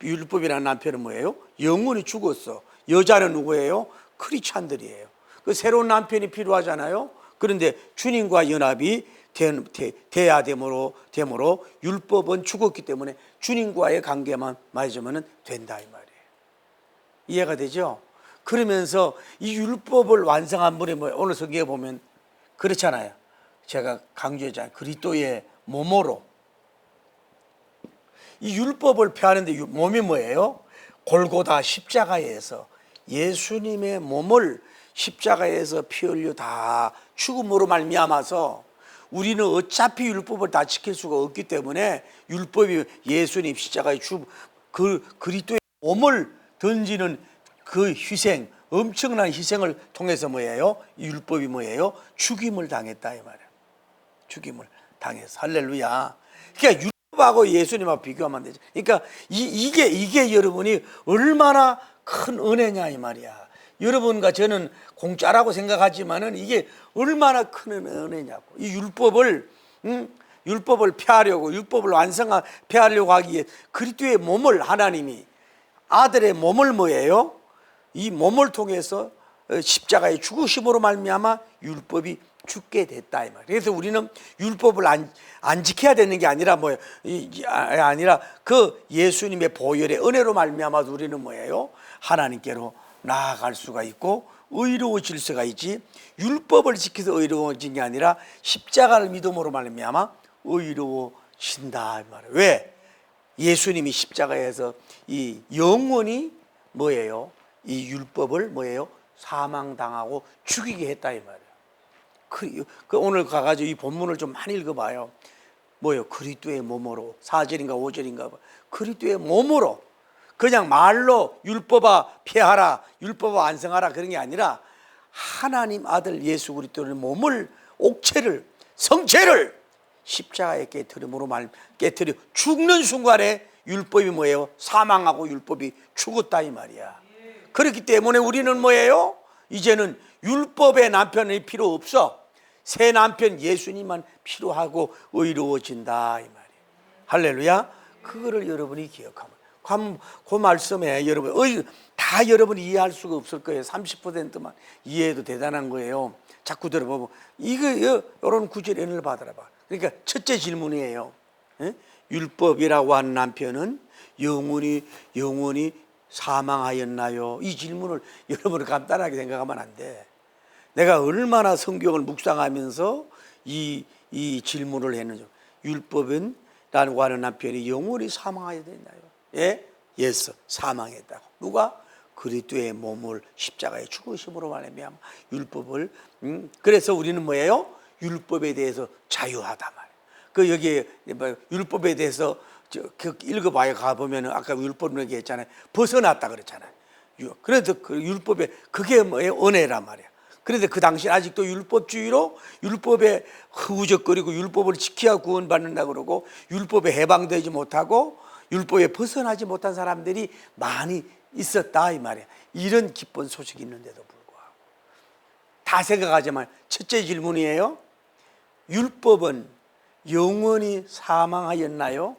율법이라는 남편은 뭐예요? 영원히 죽었어. 여자는 누구예요? 크리스찬들이에요. 그 새로운 남편이 필요하잖아요. 그런데 주님과 연합이 돼야 되므로 율법은 죽었기 때문에 주님과의 관계만 맺으면 된다 이 말이에요. 이해가 되죠? 그러면서 이 율법을 완성한 분이 뭐예요? 오늘 성경에 보면 그렇잖아요. 제가 강조했잖아요. 그리스도의 몸으로. 이 율법을 폐하는데 몸이 뭐예요? 골고다 십자가에서 예수님의 몸을 십자가에서 피 흘려 다 죽음으로 말미암아서 우리는 어차피 율법을 다 지킬 수가 없기 때문에 율법이 예수님 십자가에 그리스도의 몸을 던지는 그 희생, 엄청난 희생을 통해서 뭐예요? 율법이 뭐예요? 죽임을 당했다 이 말이에요. 죽임을 당해서. 할렐루야. 그러니까 율법하고 예수님하고 비교하면 안 되죠. 그러니까 이게 여러분이 얼마나 큰 은혜냐 이 말이야. 여러분과 저는 공짜라고 생각하지만은 이게 얼마나 큰 은혜냐고. 이 율법을 폐하려고, 율법을 폐하려고 하기에 그리스도의 몸을 하나님이 아들의 몸을 뭐예요? 이 몸을 통해서 십자가의 죽으심으로 말미암아 율법이 죽게 됐다 이 말이에요. 그래서 우리는 율법을 안 지켜야 되는 게 아니라 뭐예요? 아니라 그 예수님의 보혈의 은혜로 말미암아 우리는 뭐예요? 하나님께로 나아갈 수가 있고 의로워질 수가 있지. 율법을 지켜서 의로워진 게 아니라 십자가를 믿음으로 말미암아 의로워진다 이 말이에요. 왜? 예수님이 십자가에서 이 영원히 뭐예요? 이 율법을 뭐예요? 사망당하고 죽이게 했다 이 말이에요. 오늘 가가지고 이 본문을 좀 많이 읽어봐요. 뭐예요? 그리스도의 몸으로 4절인가 5절인가 그리스도의 몸으로 그냥 말로 율법아 폐하라, 율법아 완성하라 그런 게 아니라 하나님 아들 예수 그리스도의 몸을 옥체를 성체를 십자가에 깨뜨려 죽는 순간에 율법이 뭐예요? 사망하고 율법이 죽었다 이 말이야. 그렇기 때문에 우리는 뭐예요? 이제는 율법의 남편이 필요 없어. 새 남편 예수님만 필요하고 의로워진다 이 말이에요. 할렐루야. 그거를 여러분이 기억하면 그 말씀에 여러분 다 여러분이 이해할 수가 없을 거예요. 30%만 이해해도 대단한 거예요. 자꾸 들어보면 이런 구절의 은혜를 받아라 봐. 그러니까 첫째 질문이에요. 율법이라고 하는 남편은 영원히 사망하였나요? 이 질문을 여러분은 간단하게 생각하면 안 돼. 내가 얼마나 성경을 묵상하면서 이 질문을 했는지. 율법은 라고 하는 남편이 영원히 사망하여야 되나요? 예? 예스, 사망했다고. 누가? 그리스도의 몸을 십자가에 죽으심으로 말하면 율법을 그래서 우리는 뭐예요? 율법에 대해서 자유하다 말이에요. 그 여기에 율법에 대해서 읽어봐야 가보면 아까 율법을 얘기했잖아요. 벗어났다 그랬잖아요. 그래서 그 율법에 그게 뭐예요? 은혜란 말이야. 그런데 그 당시 아직도 율법주의로 율법에 흐우적거리고 율법을 지켜야 구원받는다 그러고 율법에 해방되지 못하고 율법에 벗어나지 못한 사람들이 많이 있었다 이 말이야. 이런 기쁜 소식이 있는데도 불구하고 다 생각하지만 첫째 질문이에요. 율법은 영원히 사망하였나요?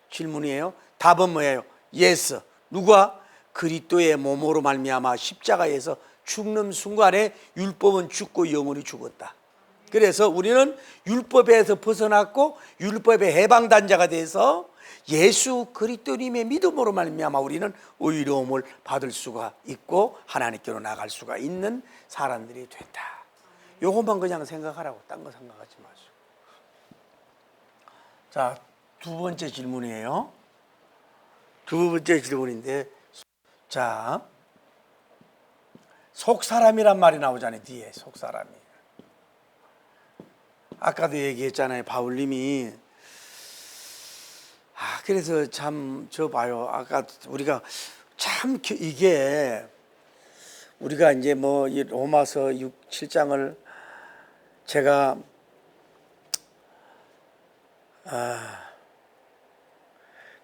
질문이에요. 답은 뭐예요? 예스. 누가? 그리스도의 몸으로 말미암아 십자가에서 죽는 순간에 율법은 죽고 영원히 죽었다. 그래서 우리는 율법에서 벗어났고 율법의 해방된 자가 돼서 예수 그리스도님의 믿음으로 말미암아 우리는 의로움을 받을 수가 있고 하나님께로 나갈 수가 있는 사람들이 됐다. 요것만 그냥 생각하라고. 딴 거 생각하지 마시고. 자, 두 번째 질문이에요. 두 번째 질문인데, 자, 속사람이란 말이 나오잖아요. 뒤에 속사람이. 아까도 얘기했잖아요. 바울님이 그래서 참 저 봐요. 아까 우리가 참 이게 우리가 이제 뭐 이 로마서 6, 7장을 제가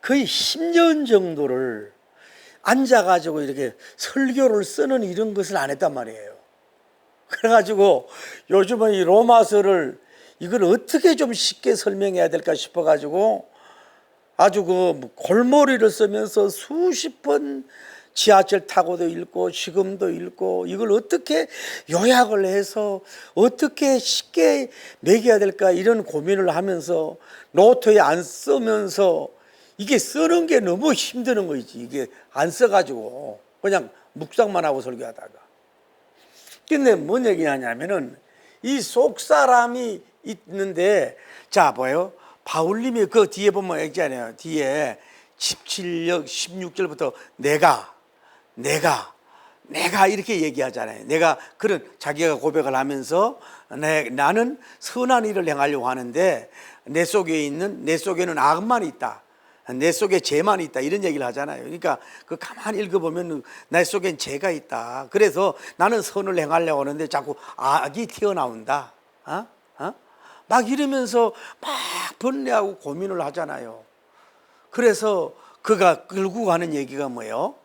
거의 10년 정도를 앉아가지고 이렇게 설교를 쓰는 이런 것을 안 했단 말이에요. 그래가지고 요즘은 이 로마서를 이걸 어떻게 좀 쉽게 설명해야 될까 싶어가지고 아주 그 골머리를 쓰면서 수십 번 지하철 타고도 읽고 지금도 읽고 이걸 어떻게 요약을 해서 어떻게 쉽게 매겨야 될까 이런 고민을 하면서 노트에 안 쓰면서 이게 쓰는 게 너무 힘드는 거지. 이게 안 써가지고 그냥 묵상만 하고 설교하다가. 근데 뭔 얘기하냐면은 이 속사람이 있는데 자 뭐예요? 바울님이 그 뒤에 보면 얘기하잖아요. 뒤에 17절 16절부터 내가 이렇게 얘기하잖아요. 내가 그런 자기가 고백을 하면서 나는 선한 일을 행하려고 하는데 내 속에는 악만 있다. 내 속에 죄만 있다. 이런 얘기를 하잖아요. 그러니까 그 가만히 읽어보면 내 속엔 죄가 있다. 그래서 나는 선을 행하려고 하는데 자꾸 악이 튀어나온다. 막 이러면서 막 번뇌하고 고민을 하잖아요. 그래서 그가 끌고 가는 얘기가 뭐예요?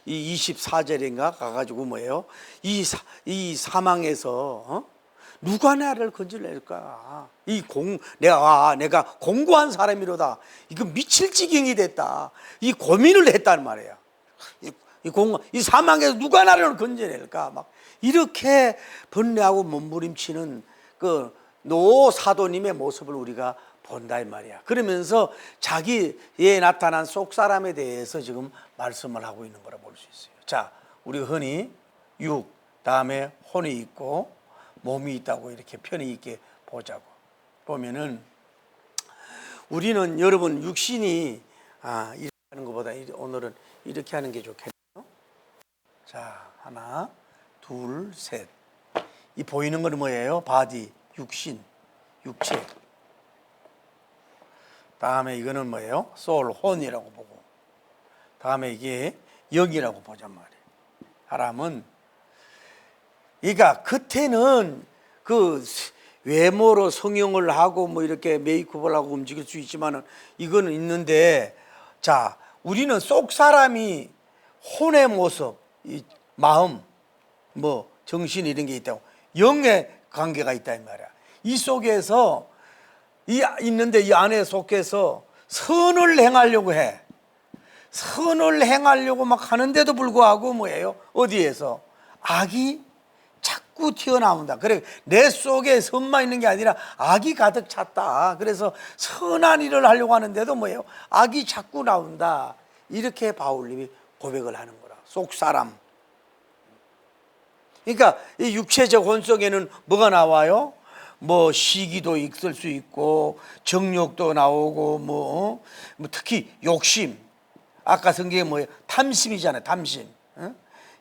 이 24절인가 가가지고 뭐예요? 이 사망에서 누가 나를 건져낼까? 내가 공고한 사람이로다. 이거 미칠 지경이 됐다. 이 고민을 했단 말이야. 이 사망에서 누가 나를 건져낼까? 막 이렇게 번뇌하고 몸부림치는 그 노 사도님의 모습을 우리가 본다 이 말이야. 그러면서 자기에 나타난 속 사람에 대해서 지금 말씀을 하고 있는 거라 볼 수 있어요. 자, 우리가 흔히 육, 다음에 혼이 있고 몸이 있다고 이렇게 편히 있게 보자고. 보면은 우리는 여러분 육신이 이렇게 하는 것보다 오늘은 이렇게 하는 게 좋겠네요. 자, 하나, 둘, 셋. 이 보이는 건 뭐예요? 바디, 육신, 육체. 다음에 이거는 뭐예요? 소울, 혼이라고 보고. 다음에 이게 영이라고 보잔 말이에요. 사람은 그러니까 겉에는 그 외모로 성형을 하고 뭐 이렇게 메이크업을 하고 움직일 수 있지만은 이거는 있는데, 자, 우리는 속 사람이 혼의 모습, 이 마음, 뭐 정신 이런 게 있다고, 영의 관계가 있다 이 말이야. 이 속에서 있는데 이 안에 속해서 선을 행하려고 해. 선을 행하려고 막 하는데도 불구하고 뭐예요? 어디에서 악이 자꾸 튀어나온다. 그래, 내 속에 선만 있는 게 아니라 악이 가득 찼다. 그래서 선한 일을 하려고 하는데도 뭐예요? 악이 자꾸 나온다. 이렇게 바울님이 고백을 하는 거라. 속 사람. 그러니까 이 육체적 혼 속에는 뭐가 나와요? 뭐 시기도 있을 수 있고 정욕도 나오고 뭐 특히 욕심. 아까 성경에 뭐예요? 탐심이잖아요. 탐심.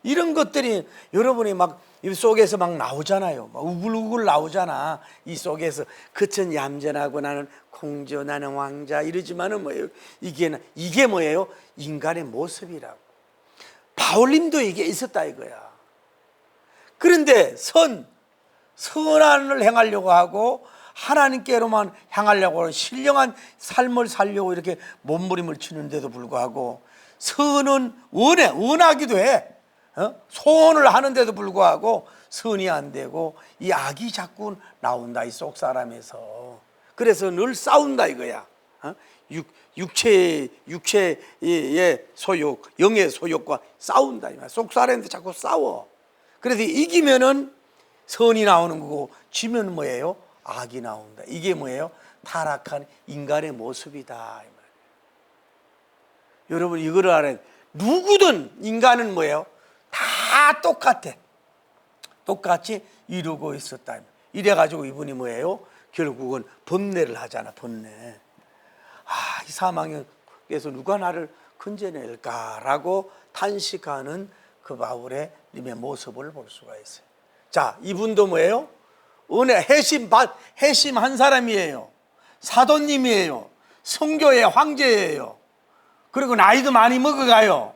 이런 것들이 여러분이 막 이 속에서 막 나오잖아요. 막 우글우글 나오잖아. 이 속에서 그천 얌전하고 나는 공주, 나는 왕자 이러지만은 뭐예요? 이게 뭐예요? 인간의 모습이라고. 바울님도 이게 있었다 이거야. 그런데 선한을 행하려고 하고 하나님께로만 향하려고 하는 신령한 삶을 살려고 이렇게 몸부림을 치는데도 불구하고 선은 원하기도 해. 소원을 하는데도 불구하고 선이 안 되고 이 악이 자꾸 나온다 이 속 사람에서. 그래서 늘 싸운다 이거야. 육체의 소욕, 영의 소욕과 싸운다 이 말이야. 속 사람인데 자꾸 싸워. 그래서 이기면은 선이 나오는 거고 지면 뭐예요? 악이 나온다. 이게 뭐예요? 타락한 인간의 모습이다 이 말이에요. 여러분 이거를 알아야 돼. 누구든 인간은 뭐예요? 다 똑같아. 똑같이 이루고 있었다. 이래가지고 이분이 뭐예요? 결국은 번뇌를 하잖아. 번뇌. 이 사망에서 누가 나를 건져낼까라고 탄식하는 그 바울의 님의 모습을 볼 수가 있어요. 자, 이분도 뭐예요? 은혜 해심한 사람이에요. 사도님이에요. 성교의 황제예요. 그리고 나이도 많이 먹어가요.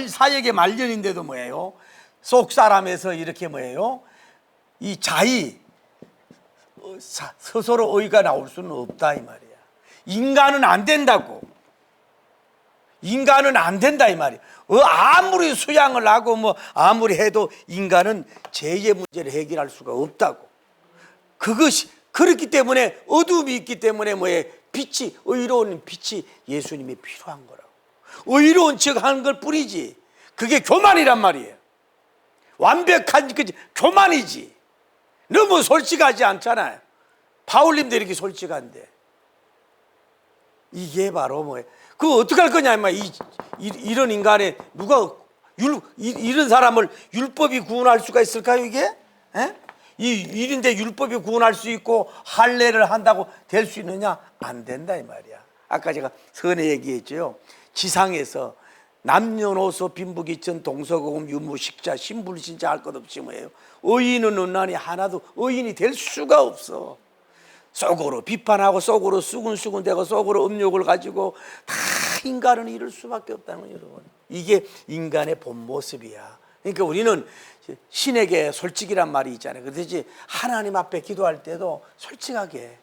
사역의 말년인데도 뭐예요? 속 사람에서 이렇게 뭐예요? 이 자의 스스로 의가 나올 수는 없다 이 말이야. 인간은 안 된다고. 인간은 안 된다 이 말이야. 아무리 수양을 하고 뭐 아무리 해도 인간은 죄의 문제를 해결할 수가 없다고. 그것이 그렇기 때문에 어둠이 있기 때문에 뭐에 의로운 빛이 예수님이 필요한 거라고. 의로운 척 하는 걸 뿐이지. 그게 교만이란 말이에요. 완벽한 교만이지. 너무 솔직하지 않잖아요. 바울님도 이렇게 솔직한데. 이게 바로 뭐예요? 그거 어떻게 할 거냐 이런 인간에 누가 이런 사람을 율법이 구원할 수가 있을까요 이게? 일인데 율법이 구원할 수 있고 할례를 한다고 될 수 있느냐? 안 된다 이 말이야. 아까 제가 선에 얘기했죠. 지상에서 남녀노소 빈부귀천 동서고금 유무식자 신불신자 할 것 없이 뭐예요? 의인은 없나니 하나도 의인이 될 수가 없어. 속으로 비판하고 속으로 수군수군대고 속으로 음욕을 가지고 다 인간은 이럴 수밖에 없다는 거예요, 여러분. 이게 인간의 본 모습이야. 그러니까 우리는 신에게 솔직이란 말이 있잖아요. 그렇듯이 하나님 앞에 기도할 때도 솔직하게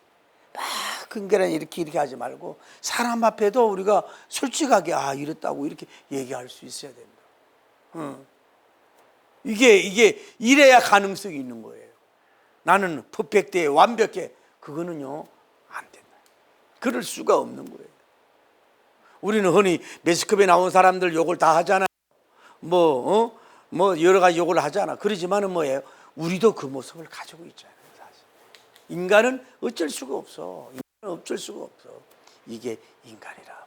막 근거는 이렇게 하지 말고 사람 앞에도 우리가 솔직하게 이랬다고 이렇게 얘기할 수 있어야 된다. 이게 이래야 가능성이 있는 거예요. 나는 퍼펙트해 완벽해. 그거는요 안 된다. 그럴 수가 없는 거예요. 우리는 흔히 매스컵에 나온 사람들 욕을 다 하잖아요. 뭐 여러 가지 욕을 하잖아. 그러지만은 뭐예요? 우리도 그 모습을 가지고 있잖아요. 사실 인간은 어쩔 수가 없어. 인간은 어쩔 수가 없어. 이게 인간이라.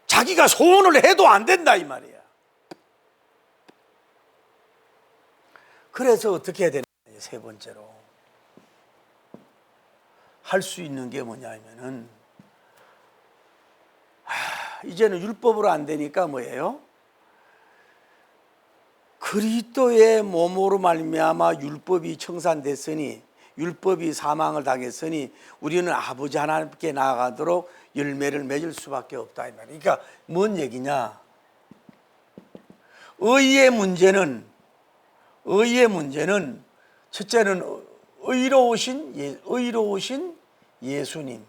자기가 소원을 해도 안 된다 이 말이야. 그래서 어떻게 해야 되냐? 세 번째로 할 수 있는 게 뭐냐면은 이제는 율법으로 안 되니까 뭐예요? 그리스도의 몸으로 말미암아 율법이 청산됐으니 율법이 사망을 당했으니 우리는 아버지 하나님께 나아가도록 열매를 맺을 수밖에 없다 이 말이에요. 그러니까 뭔 얘기냐? 의의 문제는 첫째는 의로우신 예수님.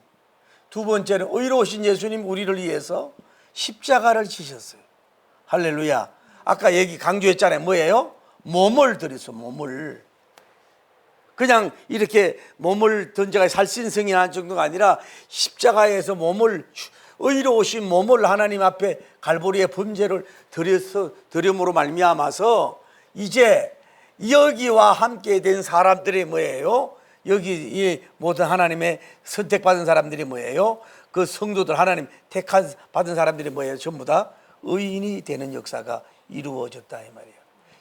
두 번째는 의로우신 예수님 우리를 위해서 십자가를 지셨어요. 할렐루야. 아까 얘기 강조했잖아요. 뭐예요? 몸을 들였어. 몸을. 그냥 이렇게 몸을 던져가 살신성이 한 정도가 아니라 십자가에서 의로우신 몸을 하나님 앞에 갈보리의 범죄를 드림으로 말미암아서 이제 여기와 함께 된 사람들이 뭐예요? 여기 이 모든 하나님의 선택받은 사람들이 뭐예요? 그 성도들 하나님 받은 사람들이 뭐예요? 전부 다 의인이 되는 역사가 이루어졌다 이 말이에요.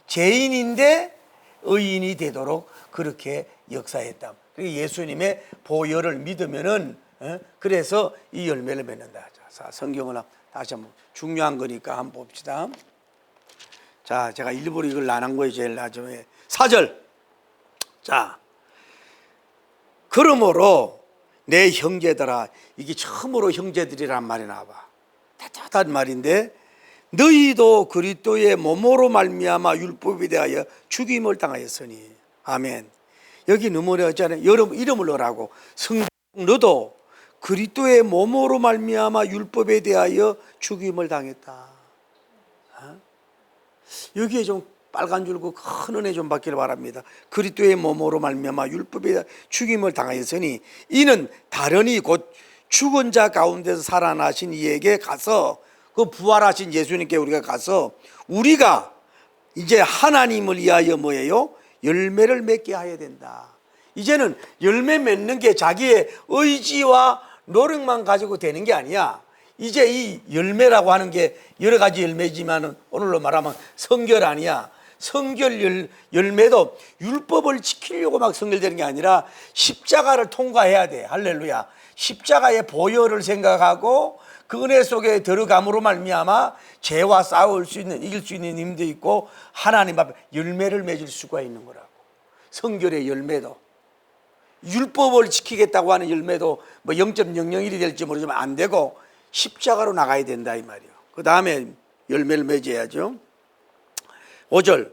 죄인인데 의인이 되도록 그렇게 역사했다. 예수님의 보혈을 믿으면은 그래서 이 열매를 맺는다. 자, 성경을 다시 한번 중요한 거니까 한번 봅시다. 자, 제가 일부러 이걸 안 한 거예요. 제일 나중에 4절. 자, 그러므로 내 형제들아, 이게 처음으로 형제들이란 말이 나와. 따뜻한 말인데 너희도 그리스도의 몸으로 말미암아 율법에 대하여 죽임을 당하였으니. 아멘. 여기 넘어졌잖아요. 여러분 이름을 넣으라고. 성경 너도 그리스도의 몸으로 말미암아 율법에 대하여 죽임을 당했다. 여기에 좀 빨간 줄고 큰 은혜 좀 받기를 바랍니다. 그리스도의 몸으로 말미암아 율법에 죽임을 당하였으니 이는 다르니 곧 죽은 자 가운데서 살아나신 이에게 가서 그 부활하신 예수님께 우리가 가서 우리가 이제 하나님을 위하여 뭐예요? 열매를 맺게 해야 된다. 이제는 열매 맺는 게 자기의 의지와 노력만 가지고 되는 게 아니야. 이제 이 열매라고 하는 게 여러 가지 열매지만 오늘로 말하면 성결 아니야. 성결 열매도 율법을 지키려고 막 성결되는 게 아니라 십자가를 통과해야 돼. 할렐루야. 십자가의 보혈을 생각하고 그 은혜 속에 들어감으로 말미암아 죄와 싸울 수 있는 이길 수 있는 힘도 있고 하나님 앞에 열매를 맺을 수가 있는 거라고. 성결의 열매도 율법을 지키겠다고 하는 열매도 뭐 0.001이 될지 모르지만 안 되고 십자가로 나가야 된다 이 말이에요. 그 다음에 열매를 맺어야죠. 5절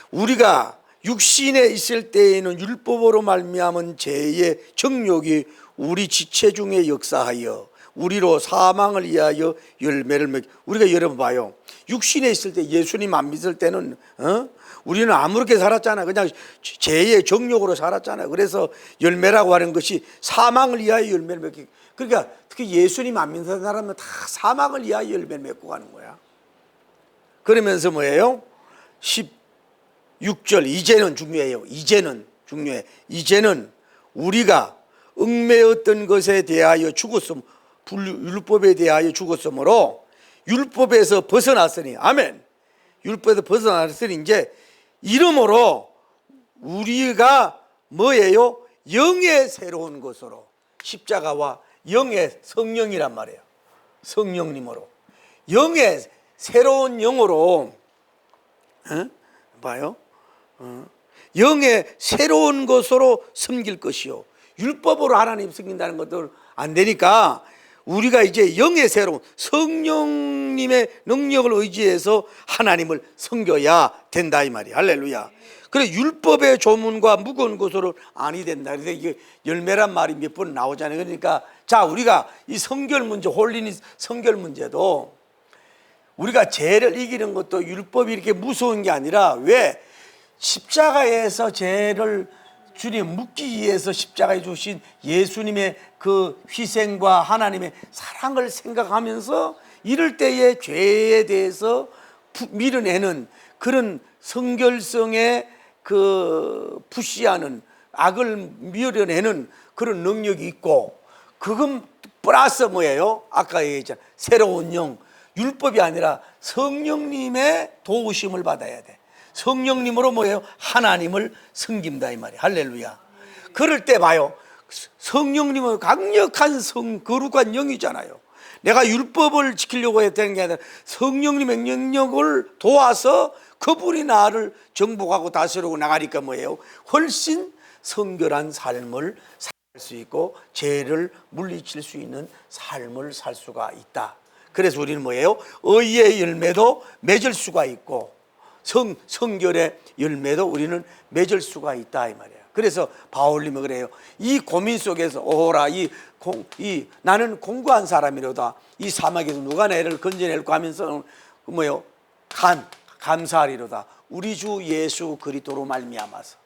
우리가 육신에 있을 때에는 율법으로 말미암은 죄의 정욕이 우리 지체 중에 역사하여 우리로 사망을 위하여 열매를 맺. 우리가 여러분 봐요. 육신에 있을 때 예수님 안 믿을 때는 우리는 아무렇게 살았잖아요. 그냥 죄의 정욕으로 살았잖아요. 그래서 열매라고 하는 것이 사망을 위하여 열매를 맺기. 그러니까 특히 예수님 안 믿는 사람은 다 사망을 위하여 열매를 맺고 가는 거야. 그러면서 뭐예요? 16절 이제는 중요해요. 이제는 중요해. 이제는 우리가 얽매였던 것에 대하여 죽었음, 율법에 대하여 죽었으므로 율법에서 벗어났으니 아멘. 율법에서 벗어났으니 이제 이름으로 우리가 뭐예요? 영의 새로운 것으로 십자가와 영의 성령이란 말이에요. 성령님으로. 영의 새로운 영으로 봐요. 영의 새로운 것으로 섬길 것이요. 율법으로 하나님 섬긴다는 것들 안 되니까 우리가 이제 영의 새로운 성령님의 능력을 의지해서 하나님을 섬겨야 된다 이 말이야. 할렐루야. 그래 율법의 조문과 무거운 것으로 아니 된다. 그래서 이게 열매란 말이 몇 번 나오잖아요. 그러니까 자 우리가 이 성결 문제, 홀리니 성결 문제도 우리가 죄를 이기는 것도 율법이 이렇게 무서운 게 아니라 왜 십자가에서 죄를 주님 묻기 위해서 십자가에 주신 예수님의 그 희생과 하나님의 사랑을 생각하면서 이럴 때에 죄에 대해서 밀어내는 그런 성결성의 그 푸시하는 악을 밀어내는 그런 능력이 있고 그건 플러스 뭐예요? 아까 얘기했잖아요. 새로운 영, 율법이 아니라 성령님의 도우심을 받아야 돼. 성령님으로 뭐예요? 하나님을 섬긴다 이 말이에요. 할렐루야. 그럴 때 봐요. 성령님은 강력한 거룩한 영이잖아요. 내가 율법을 지키려고 했다는 게 아니라 성령님의 능력을 도와서 그분이 나를 정복하고 다스리고 나가니까 뭐예요? 훨씬 성결한 삶을 살 수 있고 죄를 물리칠 수 있는 삶을 살 수가 있다. 그래서 우리는 뭐예요? 의의 열매도 맺을 수가 있고 성결의 열매도 우리는 맺을 수가 있다 이 말이에요. 그래서 바울님은 그래요. 이 고민 속에서 오라 나는 공고한 사람이로다. 이 사막에서 누가 나를 건져낼까 하면서 뭐요? 감사하리로다. 우리 주 예수 그리스도로 말미암아서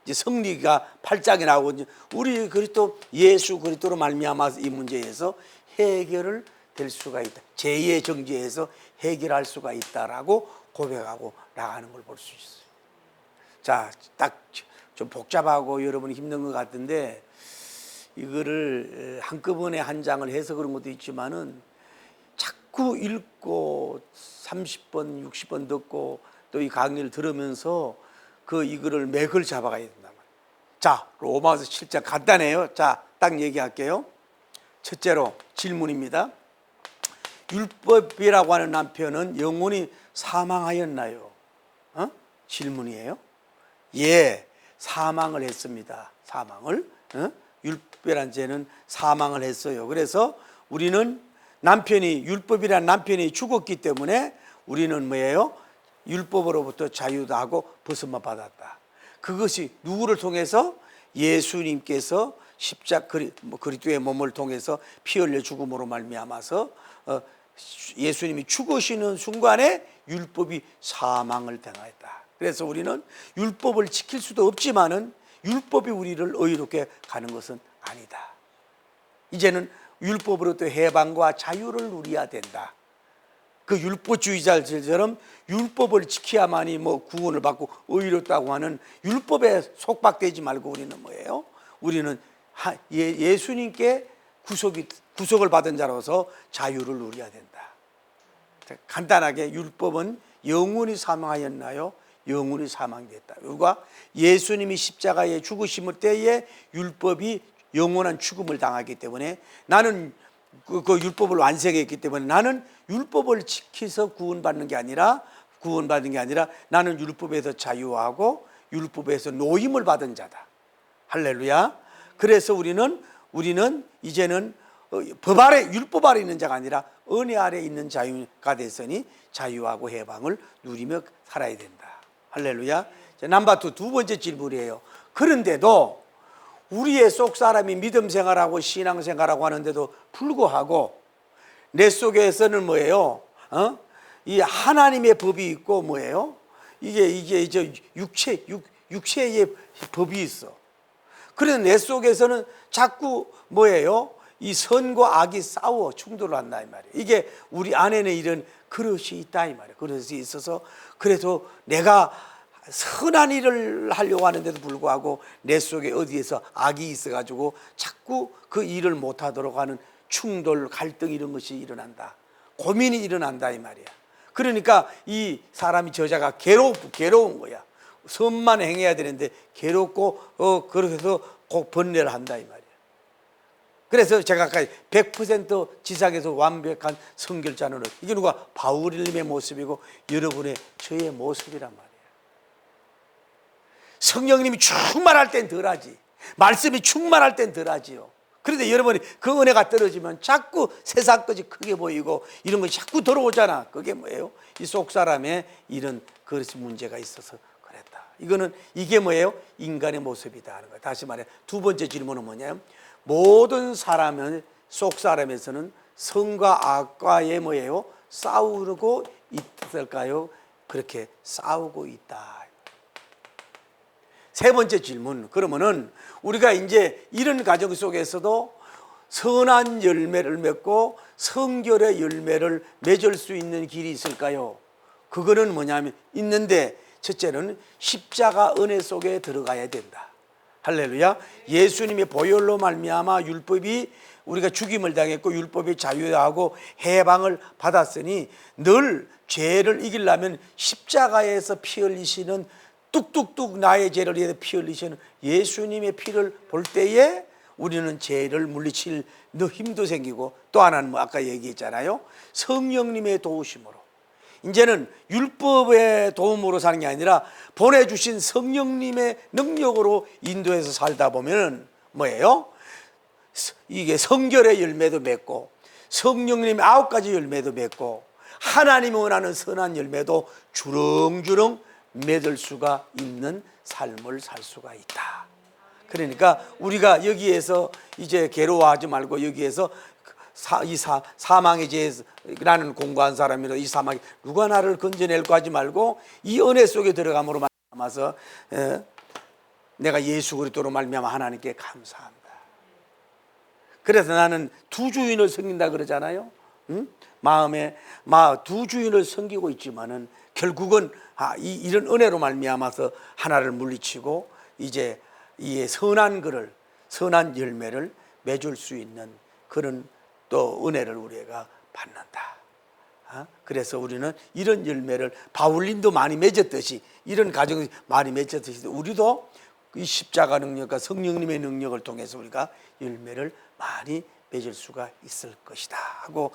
이제 성리가 8장에 나오고 우리 그리스도 예수 그리스도로 말미암아서 이 문제에서 해결을 될 수가 있다. 제2의 정죄에서 해결할 수가 있다라고 고백하고 나가는 걸 볼 수 있어요. 자, 딱 좀 복잡하고 여러분이 힘든 것 같은데 이거를 한꺼번에 한 장을 해서 그런 것도 있지만은 자꾸 읽고 30번, 60번 듣고 또 이 강의를 들으면서 이거를 맥을 잡아가야 된단 말이에요. 자, 로마서 7장 간단해요. 자, 딱 얘기할게요. 첫째로 질문입니다. 율법이라고 하는 남편은 영원히 사망하였나요? 질문이에요. 예, 사망을 했습니다. 사망을. 율법이란 죄는 사망을 했어요. 그래서 우리는 율법이란 남편이 죽었기 때문에 우리는 뭐예요? 율법으로부터 자유도 하고 벗음만 받았다. 그것이 누구를 통해서? 예수님께서 그리스도의 몸을 통해서 피 흘려 죽음으로 말미암아서 예수님이 죽으시는 순간에 율법이 사망을 당하였다. 그래서 우리는 율법을 지킬 수도 없지만은 율법이 우리를 의롭게 가는 것은 아니다. 이제는 율법으로부터 해방과 자유를 누려야 된다. 그 율법주의자들처럼 율법을 지켜야만이 구원을 받고 의롭다고 하는 율법에 속박되지 말고 우리는 뭐예요? 우리는 예수님께 구속을 받은 자로서 자유를 누려야 된다. 간단하게 율법은 영원히 사망하였나요? 영원히 사망됐다. 우리가 예수님이 십자가에 죽으심을 때에 율법이 영원한 죽음을 당하기 때문에 나는 그 율법을 완성했기 때문에 나는 율법을 지켜서 구원받는 게 아니라 나는 율법에서 자유하고 율법에서 노임을 받은 자다. 할렐루야. 그래서 우리는 이제는 율법 아래 있는 자가 아니라 은혜 아래 있는 자유가 됐으니 자유하고 해방을 누리며 살아야 된다. 할렐루야. 넘버 2, 두 번째 질문이에요. 그런데도 우리의 속 사람이 믿음 생활하고 신앙 생활하고 하는데도 불구하고 내 속에서는 뭐예요? 이 하나님의 법이 있고 뭐예요? 이게 이제 육체의 법이 있어. 그래서 내 속에서는 자꾸 뭐예요? 이 선과 악이 싸워 충돌을 한다 이 말이에요. 이게 우리 안에는 이런 그릇이 있다 이 말이에요. 그릇이 있어서 그래도 내가 선한 일을 하려고 하는데도 불구하고 내 속에 어디에서 악이 있어가지고 자꾸 그 일을 못하도록 하는 충돌, 갈등 이런 것이 일어난다. 고민이 일어난다 이 말이야. 그러니까 이 사람이 저자가 괴로운 거야. 선만 행해야 되는데 괴롭고 그래서 꼭 번뇌를 한다 이 말이야. 그래서 제가 아까 100% 지상에서 완벽한 성결자는 이게 누가? 바울님의 모습이고 여러분의 저의 모습이란 말이에요. 성령님이 충만할 땐 덜하지, 말씀이 충만할 땐 덜하지요. 그런데 여러분이 그 은혜가 떨어지면 자꾸 세상 것이 크게 보이고 이런 것이 자꾸 들어오잖아. 그게 뭐예요? 이 속 사람에 이런 그릇이 문제가 있어서 그랬다. 이게 뭐예요? 인간의 모습이다 하는 거예요. 다시 말해, 두 번째 질문은 뭐냐면, 모든 사람은 속 사람에서는 성과 악과의 뭐예요? 싸우고 있을까요? 그렇게 싸우고 있다. 세 번째 질문, 그러면은 우리가 이제 이런 가정 속에서도 선한 열매를 맺고 성결의 열매를 맺을 수 있는 길이 있을까요? 그거는 뭐냐면 있는데, 첫째는 십자가 은혜 속에 들어가야 된다. 할렐루야. 예수님의 보혈로 말미암아 율법이 우리가 죽임을 당했고 율법이 자유하고 해방을 받았으니 늘 죄를 이기려면 십자가에서 피 흘리시는, 뚝뚝뚝 나의 죄를 위해 피 흘리시는 예수님의 피를 볼 때에 우리는 죄를 물리칠 힘도 생기고, 또 하나는 아까 얘기했잖아요, 성령님의 도우심으로, 이제는 율법의 도움으로 사는 게 아니라 보내주신 성령님의 능력으로 인도해서 살다 보면 뭐예요? 이게 성결의 열매도 맺고 성령님의 9가지 열매도 맺고 하나님이 원하는 선한 열매도 주렁주렁 맺을 수가 있는 삶을 살 수가 있다. 그러니까 우리가 여기에서 이제 괴로워하지 말고, 여기에서 사망의 죄라는 공고한 사람이라 이 사망이 누가 나를 건져낼까 하지 말고, 이 은혜 속에 들어감으로 말미암아서 내가 예수 그리스도로 말미암아 하나님께 감사합니다. 그래서 나는 두 주인을 섬긴다 그러잖아요. 응? 마음에 두 주인을 섬기고 있지만은 결국은 이런 은혜로 말미암아서 하나를 물리치고 이제 이 선한 열매를 맺을 수 있는 그런 또 은혜를 우리가 받는다. 그래서 우리는 이런 열매를 바울님도 많이 맺었듯이, 이런 가정이 많이 맺었듯이 우리도 이 십자가 능력과 성령님의 능력을 통해서 우리가 열매를 많이 맺을 수가 있을 것이다 하고,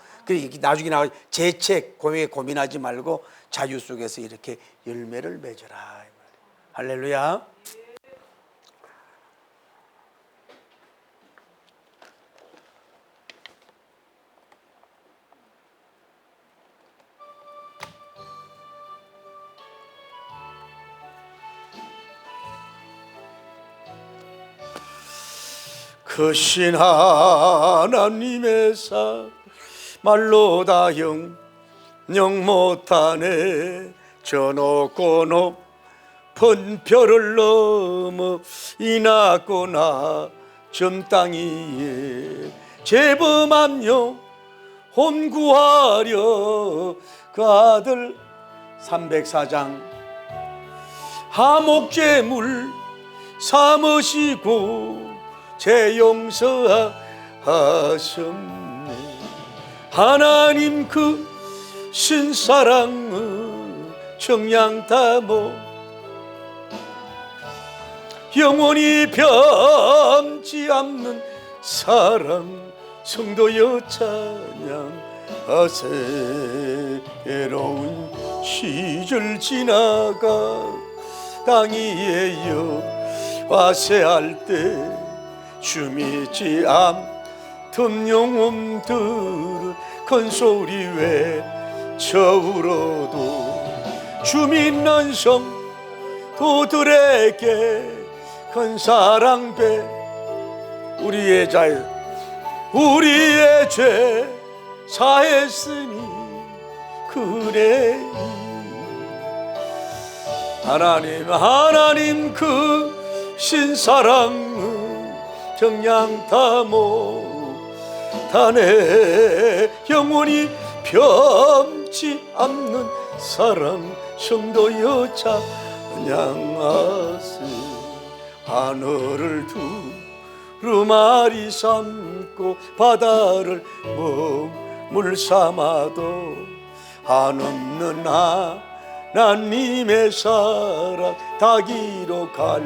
나중에 나와 재책 고민하지 말고 자유 속에서 이렇게 열매를 맺어라. 할렐루야. 크신 하나님의 사 말로 다 영영 못하네. 저 높고 높은 별을 넘어 이 낮고 낮은 땅 위에 죄범한 영혼 구하려 그 아들 304장 하목제물 삼으시고 제 용서하셨네. 하나님 그 신사랑은 정량 담어 영원히 변치 않는 사랑 성도여 찬양하세. 외로운 시절 지나가 땅 위에 와세할 때 주 믿지 않던 영혼들은 큰 소리 외쳐울어도 주 믿는 성도들에게 큰 사랑 배 우리의 죄 사했으니 그래니 하나님 그 신사랑은 정량 다 못하네. 영원히 변치 않는 사랑 성도여 찬양하세. 하늘을 두루마리 삼고 바다를 물 삼아도 한없는 하나님의 사랑 다 기록할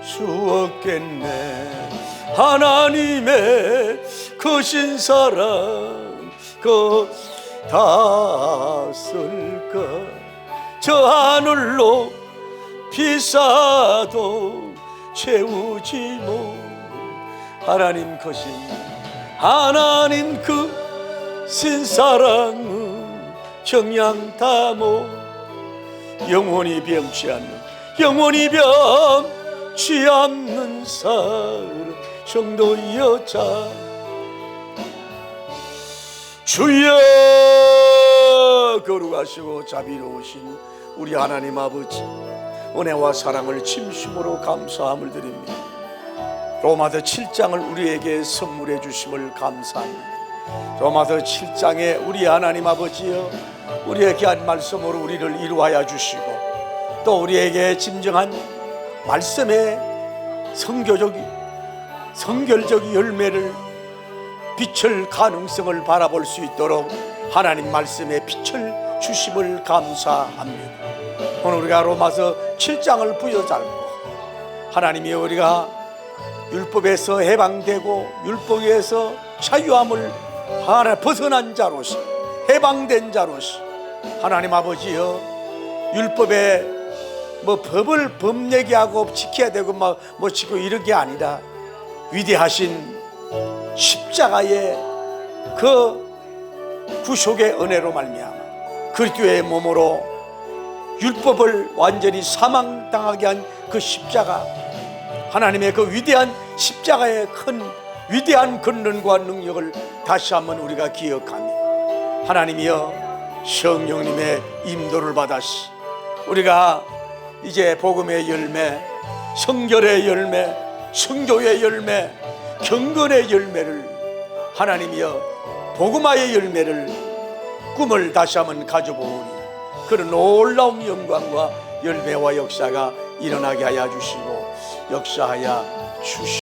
수 없겠네. 하나님의 크신 사랑 그 닿았을까. 저 하늘로 비싸도 채우지 못. 하나님 크신 하나님 크신 사랑은 정량 다모. 영원히 병치 않는 영원히 병치 않는 사랑 성도 여자. 주여 거룩하시고 자비로우신 우리 하나님 아버지, 은혜와 사랑을 진심으로 감사함을 드립니다. 로마서 7장을 우리에게 선물해 주심을 감사합니다. 로마서 7장에 우리 하나님 아버지여, 우리에게 한 말씀으로 우리를 이루하여 주시고, 또 우리에게 진정한 말씀의 성결적 열매를 빛을 가능성을 바라볼 수 있도록 하나님 말씀에 빛을 주심을 감사합니다. 오늘 우리가 로마서 7장을 부여잡고, 하나님이 우리가 율법에서 해방되고 율법에서 자유함을 하나 벗어난 자로서, 해방된 자로서, 하나님 아버지여, 율법에 법을 법 얘기하고 지켜야 되고 뭐 지고 이런 게 아니라 위대하신 십자가의 그 구속의 은혜로 말미암아 그리스도의 몸으로 율법을 완전히 사망당하게 한 그 십자가, 하나님의 그 위대한 십자가의 큰 위대한 권능과 능력을 다시 한번 우리가 기억하며, 하나님이여 성령님의 인도를 받아시 우리가 이제 복음의 열매, 성결의 열매, 성교의 열매, 경건의 열매를, 하나님이여 복음화의 열매를, 꿈을 다시 한번 가져보니 그런 놀라운 영광과 열매와 역사가 일어나게 하여 주시고 역사하여 주시옵소서.